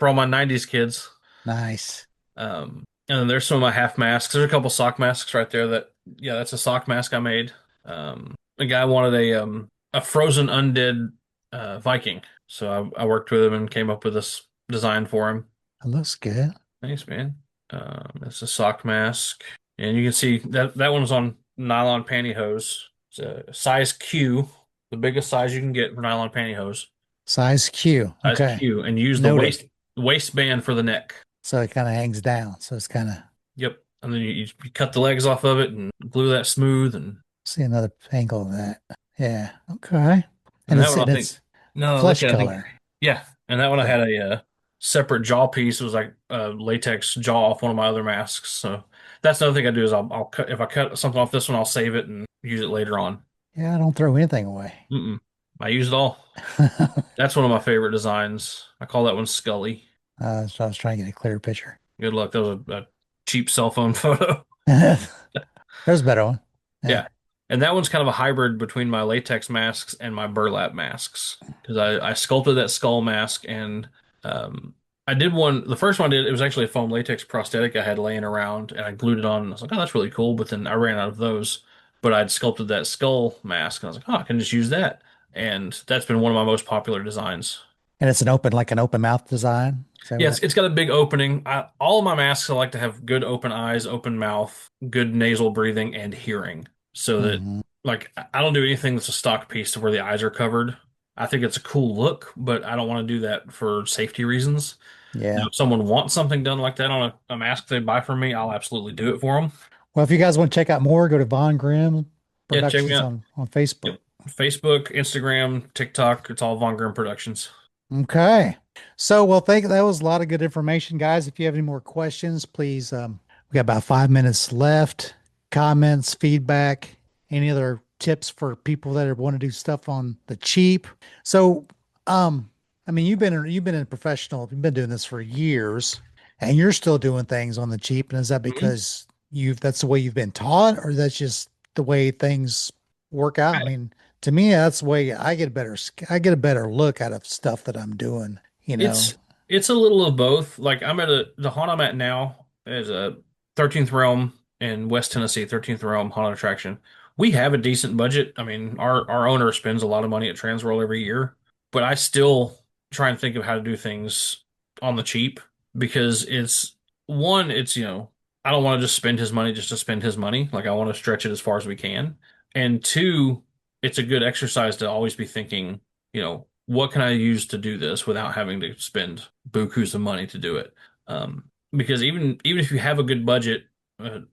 all my '90s kids. Nice. And then there's some of my half masks. There's a couple sock masks right there yeah, that's a sock mask I made. A guy wanted a frozen undead Viking. So I worked with him and came up with this design for him. It looks good. Thanks, man. It's a sock mask. And you can see that one's on nylon pantyhose. It's a size Q, the biggest size you can get for nylon pantyhose. Size Q. Size Okay. Q, and use the Noted. waistband for the neck. So it kind of hangs down. So it's kind of Yep. And then you cut the legs off of it and glue that smooth, see another angle of that. Yeah. Okay. and that And one I think it's no, look flesh at it, I think color. yeah. And that one I Okay. had a separate jaw piece. It was like a latex jaw off one of my other masks. So that's another thing I do is I'll cut if I cut something off this one, I'll save it and use it later on. Yeah, I don't throw anything away. I use it all. That's one of my favorite designs. I call that one Scully. So I was trying to get a clear picture. Good luck. That was a cheap cell phone photo. There's a better one. Yeah. Yeah. And that one's kind of a hybrid between my latex masks and my burlap masks because I sculpted that skull mask and um, I did one. The first one I did, it was actually a foam latex prosthetic I had laying around and I glued it on. And I was like, oh, that's really cool. But then I ran out of those. But I'd sculpted that skull mask and I was like, oh, I can just use that. And that's been one of my most popular designs. And it's like an open mouth design. Is that Yes, right? it's got a big opening. All of my masks I like to have good open eyes, open mouth, good nasal breathing, and hearing, so that Hmm. Like I don't do anything that's a stock piece to where the eyes are covered. I think it's a cool look, but I don't want to do that for safety reasons. Now, Yeah. if someone wants something done like that on a mask they buy from me, I'll absolutely do it for them. Well, if you guys want to check out more, go to Von Grimm Yeah, check me Productions out. on Facebook. Yep. Facebook, Instagram, TikTok, it's all Von Grimm Productions. Okay. So, well, thank that was a lot of good information, guys. If you have any more questions, please, we got about 5 minutes left. Comments, feedback, any other tips for people that want to do stuff on the cheap. So, I mean, you've been a professional, you've been doing this for years, and you're still doing things on the cheap. And is that Mhm. because that's the way you've been taught, or that's just the way things work out? I mean, to me, that's the way I get a better look out of stuff that I'm doing, you know. It's it's a little of both. Like I'm at the haunt I'm at now is a 13th Realm in West Tennessee, 13th Realm haunted attraction. We have a decent budget. I mean, our owner spends a lot of money at Transworld every year, but I still try and think of how to do things on the cheap because it's I don't want to just spend his money just to spend his money. Like I want to stretch it as far as we can. And two, it's a good exercise to always be thinking, what can I use to do this without having to spend bukus of money to do it? Because even if you have a good budget,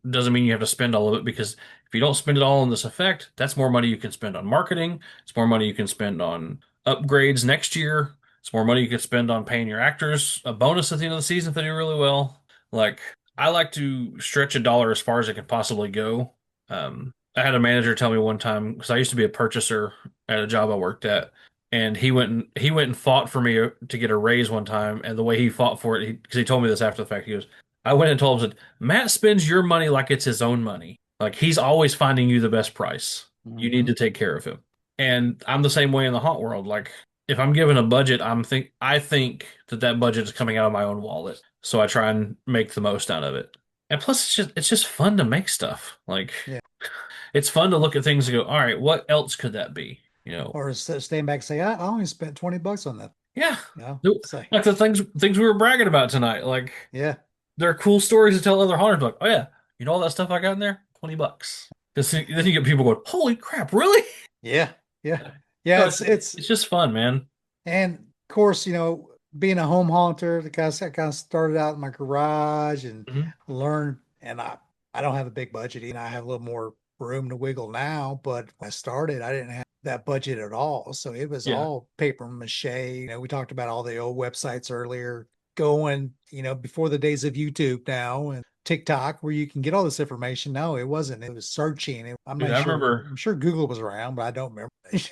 doesn't mean you have to spend all of it. Because if you don't spend it all on this effect, that's more money you can spend on marketing. It's more money you can spend on upgrades next year. It's more money you can spend on paying your actors a bonus at the end of the season if they do really well. Like I like to stretch a dollar as far as it can possibly go. I had a manager tell me one time because I used to be a purchaser at a job I worked at, and he went and fought for me to get a raise one time. And the way he fought for it, because he told me this after the fact, he goes, I went and told him, said, Matt spends your money like it's his own money. Like he's always finding you the best price. You need Hmm. to take care of him. And I'm the same way in the haunt world. Like if I'm given a budget, I think that budget is coming out of my own wallet. So I try and make the most out of it. And plus, it's just fun to make stuff. Like Yeah. it's fun to look at things and go, all right, what else could that be? Or stand back and say, I only spent $20 on that. Yeah. You know, say, Like the things we were bragging about tonight. Like yeah, they're cool stories to tell other hunters. Like, oh yeah, all that stuff I got in there, $20. Because then you get people going, holy crap, really? yeah, yeah, yeah. So It's it's just fun, man. and of course, being a home haunter, I kind of started out in my garage and Hmm. learned, and I don't have a big budget, and I have a little more room to wiggle now. But when I started, I didn't have that budget at all, so it was Yeah. all paper mache. We talked about all the old websites earlier, going, before the days of YouTube now and TikTok, where you can get all this information. No, it wasn't. It was searching. I'm Dude, not I sure. remember I'm sure Google was around, but I don't remember. Just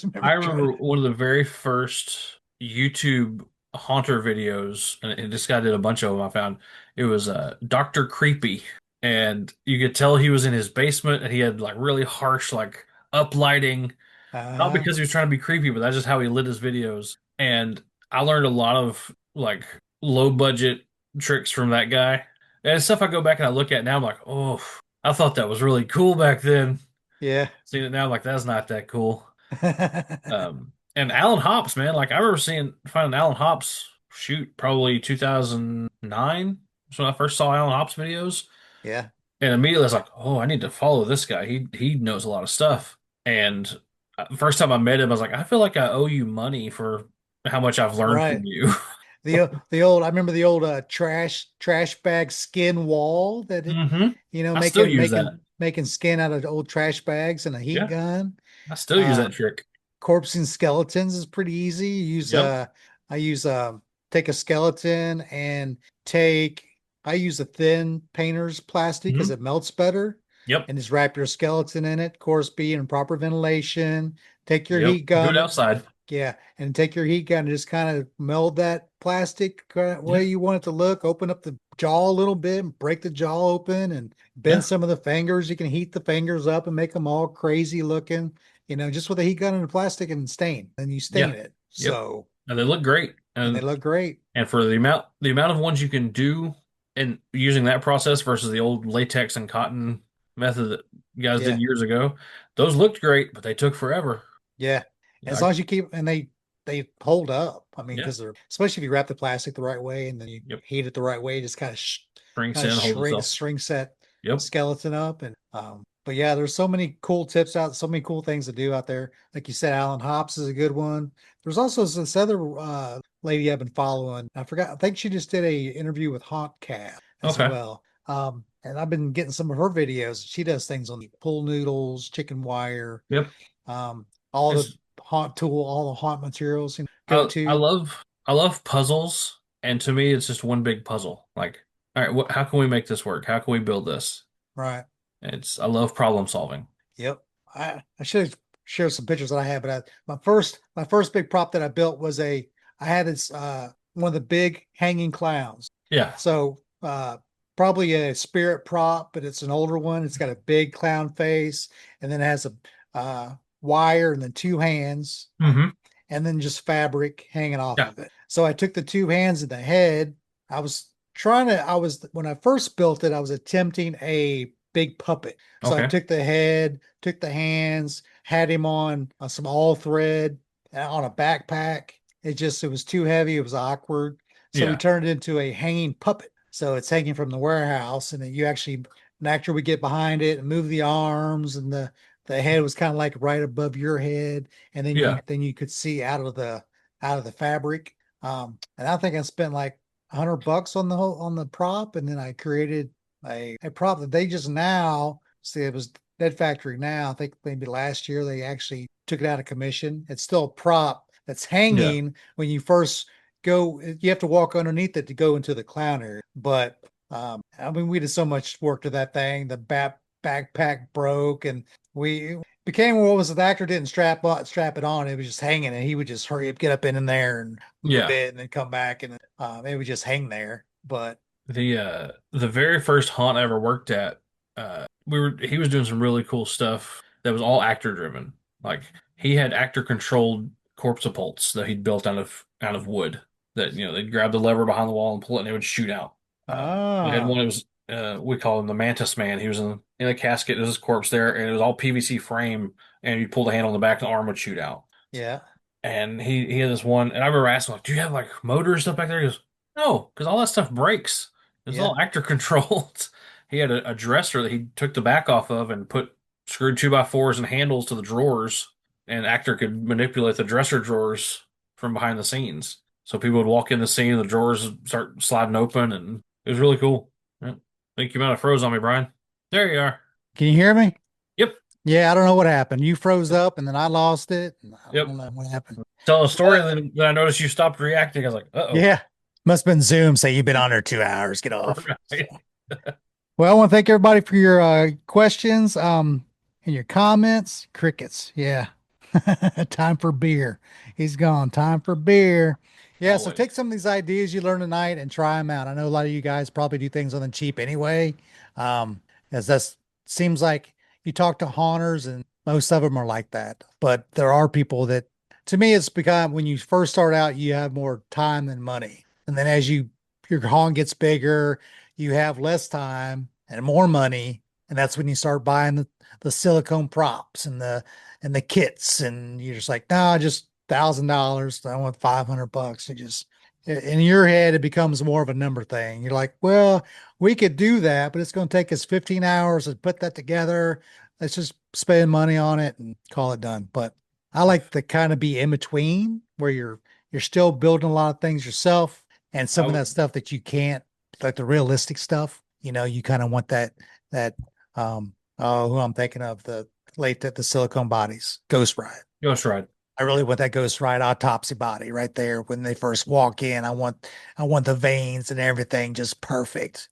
I remember trying remember to. one of the very first YouTube haunter videos, and this guy did a bunch of them. I found it was Dr. Creepy, and you could tell he was in his basement, and he had like really harsh like uplighting, not Uh, because he was trying to be creepy, but that's just how he lit his videos. And I learned a lot of like low budget tricks from that guy, and stuff I go back and I look at now. I'm like, oh, I thought that was really cool back then. yeah. Seeing it now, I'm like that's not that cool. And Alan Hops, man, like I remember finding Alan Hops shoot probably 2009. That's when I first saw Alan Hops videos, Yeah. and immediately I was like, oh, I need to follow this guy. He knows a lot of stuff. And the first time I met him, I was like, I feel like I owe you money for how much I've learned from Right. you. The old I remember the old trash bag skin wall that Hmm. I still making use that. making skin out of old trash bags and a heat Yeah, gun. I still use Uh that trick. Corpsing skeletons is pretty easy. Yep. I use take a skeleton and take I use a thin painter's plastic because Hmm. it melts better Yep. and just wrap your skeleton in it. Of course, be in proper ventilation. Take your Yep. heat Do it gun. outside. Yeah, and take your heat gun and just kind of meld that plastic kind of way Yeah. you want it to look. Open up the jaw a little bit and break the jaw open and bend Yeah. some of the fingers. You can heat the fingers up and make them all crazy looking, just with a heat gun and the plastic and stain. And you stain Yeah. it. Yep. So, And they look great. and they look great. And for the amount of ones you can do and using that process versus the old latex and cotton method that you guys did Yeah. years ago, those looked great, but they took forever. Yeah. Yeah, As long as you keep, and they hold up. I mean, yeah, because they're, especially if you wrap the plastic the right way and then you yep. heat it the right way, it just Shrinks in, holds itself. shrinks that Yep, skeleton up. And But yeah, there's so many cool tips out, so many cool things to do out there. Like you said, Alan Hops is a good one. There's also this other lady I've been following. I forgot. I think she just did a interview with Hauntcast as Okay. well. And I've been getting some of her videos. She does things on the pool noodles, chicken wire, Yep. all the It's haunt tool, all the haunt materials and go I to. love puzzles, and to me, it's just one big puzzle. Like, all right, how can we make this work? How can we build this? Right. I love problem solving. Yep. I should share some pictures that I had, but my first big prop that I built was I had this one of the big hanging clowns. Yeah. So probably a spirit prop, but it's an older one. It's got a big clown face, and then it has a wire and then two hands, Hmm. and then just fabric hanging off Yeah. of it. So I took the two hands and the head. When I first built it, I was attempting a big puppet. So I Okay. took the head, took the hands, had him on some all thread on a backpack. It was too heavy. It was awkward. So we Yeah. turned it into a hanging puppet. So it's hanging from the warehouse, and then an actor would get behind it and move the arms, and the head was kind of like right above your head, and Yeah. then you could see out of the fabric. And I think I spent like $100 on on the prop, and then I created a prop that they just now see. It was Dead Factory now. I think maybe last year they actually took it out of commission. It's still a prop that's Yeah. hanging when you first go. You have to walk underneath it to go into the clown area. But I mean, we did so much work to that thing. The backpack broke, and we became what was it? The actor didn't strap it on. It was just hanging, and he would just hurry up, get up in there, and move Yeah. it, and then come back, and it would just hang there. But The very first haunt I ever worked at, he was doing some really cool stuff that was all actor driven. Like he had actor controlled corpsepults that he'd built out of wood that they'd grab the lever behind the wall and pull it and it would shoot out. We had one ah, that was we call him the Mantis Man. He was in a casket, there's his corpse there, and it was all PVC frame, and you'd pull the handle on the back and the arm would shoot out. yeah, And he had this one, and I remember asking, like, do you have like motor and stuff back there? He goes, no, because all that stuff breaks. It's yeah, all actor controlled. He had a dresser that he took the back off of and put screwed 2x4s and handles to the drawers, and actor could manipulate the dresser drawers from behind the scenes. So people would walk in the scene, and the drawers would start sliding open, and it was really cool. Yeah. I think you might have froze on me, Brian. There you are. can you hear me? Yep, Yeah, I don't know what happened. You froze up, and then I lost it. And I yep. don't know what happened. Telling a story, But and then I noticed you stopped reacting. I was like, uh-oh. yeah, must have been Zoom. Say you've been on there 2 hours. Get off. Right. Well, I want to thank everybody for your questions, and your comments. Crickets. Yeah. Time for beer. He's gone. Time for beer. Yeah. So Always. take some of these ideas you learned tonight and try them out. I know a lot of you guys probably do things on the cheap anyway. As that seems like you talk to haunters and most of them are like that. But there are people that, to me, it's become when you first start out, you have more time than money. And then your haunt gets bigger, you have less time and more money. And that's when you start buying the silicone props and the kits. And you're just like, no, just $1,000. I want $500. It just, in your head, it becomes more of a number thing. You're like, well, we could do that, but it's going to take us 15 hours to put that together. Let's just spend money on it and call it done. But I like to kind of be in between where you're still building a lot of things yourself, and I some of would, that stuff that you can't, like the realistic stuff, you kind of want that oh, who I'm thinking of, the silicone bodies, Ghost Ride. Ghost Ride. I really want that Ghost Ride autopsy body right there when they first walk in. I want the veins and everything just perfect.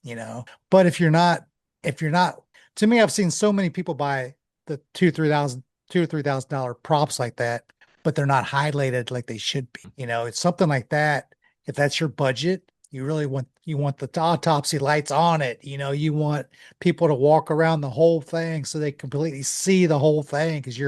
But if you're not, to me, I've seen so many people buy the $2,000 or $3,000 props like that, but they're not highlighted like they should be. It's something like that. If that's your budget, you want the autopsy lights on it. You want people to walk around the whole thing so they completely see the whole thing because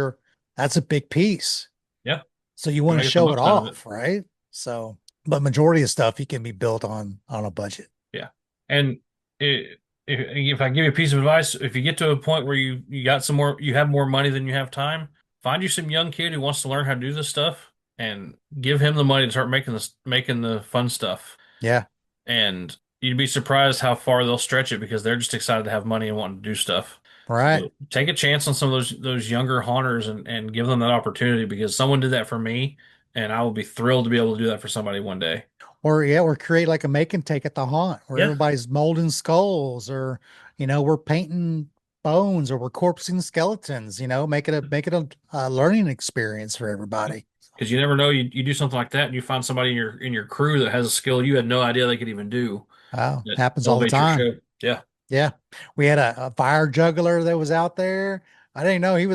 that's a big piece. Yeah. So you You're want to making the show it most out of it. off, right? So, but majority of stuff you can be built on a budget. Yeah. And if I give you a piece of advice, if you get to a point where you have more money than you have time, find you some young kid who wants to learn how to do this stuff and give him the money to start making the fun stuff. Yeah. And you'd be surprised how far they'll stretch it because they're just excited to have money and wanting to do stuff. Right. So take a chance on some of those younger haunters and give them that opportunity because someone did that for me, and I will be thrilled to be able to do that for somebody one day. Or create like a make and take at the haunt where Yeah, everybody's molding skulls, or we're painting bones, or we're corpsing skeletons. Make it a learning experience for everybody. because you never know. You do something like that, and you find somebody in your crew that has a skill you had no idea they could even do. Wow, That happens all the elevates your time. show. Yeah. Yeah. We had a fire juggler that was out there. I didn't know he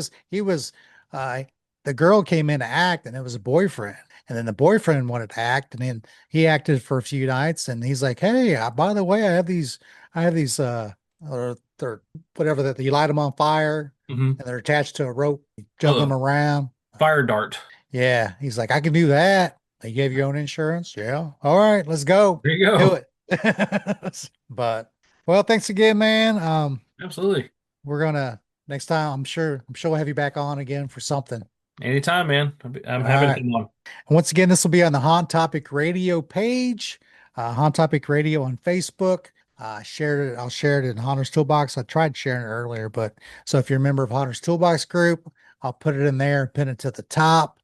was uh the girl came in to act, and it was a boyfriend. And then the boyfriend wanted to act, and then he acted for a few nights, and he's like, "Hey, by the way, I have these they're whatever that you light them on fire, Hmm. and they're attached to a rope, you juggle them Oh, around." fire dart. Yeah, he's like, "I can do that." They gave your own insurance? Yeah. All right, let's go. There you Do go. it. But well, thanks again, man. Absolutely. We're gonna next time. I'm sure we'll have you back on again for something. Anytime, man. I'm All happy to right. come on. And once again, this will be on the Haunt Topic Radio page, Haunt Topic Radio on Facebook. Shared it. I'll share it in Haunter's Toolbox. I tried sharing it earlier, but so if you're a member of Haunter's Toolbox group, I'll put it in there, pin it to the top.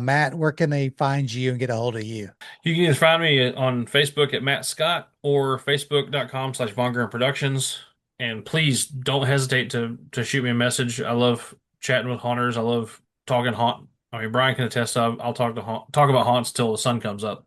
Matt, where can they find you and get a hold of you? You can either find me on Facebook at Matt Scott or facebook.com/Von Productions. And please don't hesitate to shoot me a message. I love chatting with haunters. I love talking haunt. I mean, Brian can attest. I'll talk about haunts till the sun comes up.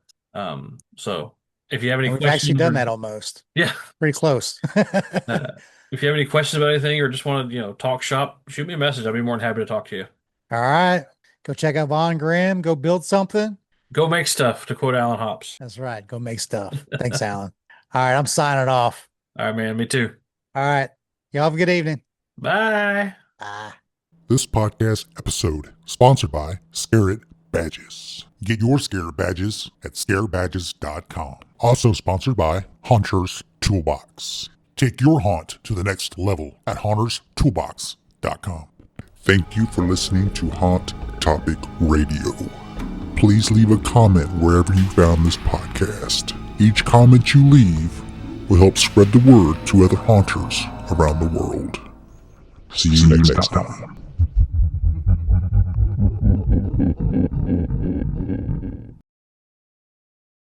So if you have any And we've actually questions, done or that almost. yeah, Pretty close. uh, if you have any questions about anything or just want to talk shop, shoot me a message. I'll be more than happy to talk to you. All right. Go check out Von Grimm. Go build something. Go make stuff, to quote Alan Hops. That's right. Go make stuff. Thanks, Alan. All right. I'm signing off. All right, man. Me too. All right. Y'all have a good evening. Bye. Bye. This podcast episode sponsored by Scarlet Badges. Get your Scarlet Badges at scarebadges.com. Also sponsored by Haunter's Toolbox. Take your haunt to the next level at haunterstoolbox.com. Thank you for listening to Haunt Topic Radio. Please leave a comment wherever you found this podcast. Each comment you leave will help spread the word to other haunters around the world. See you next time.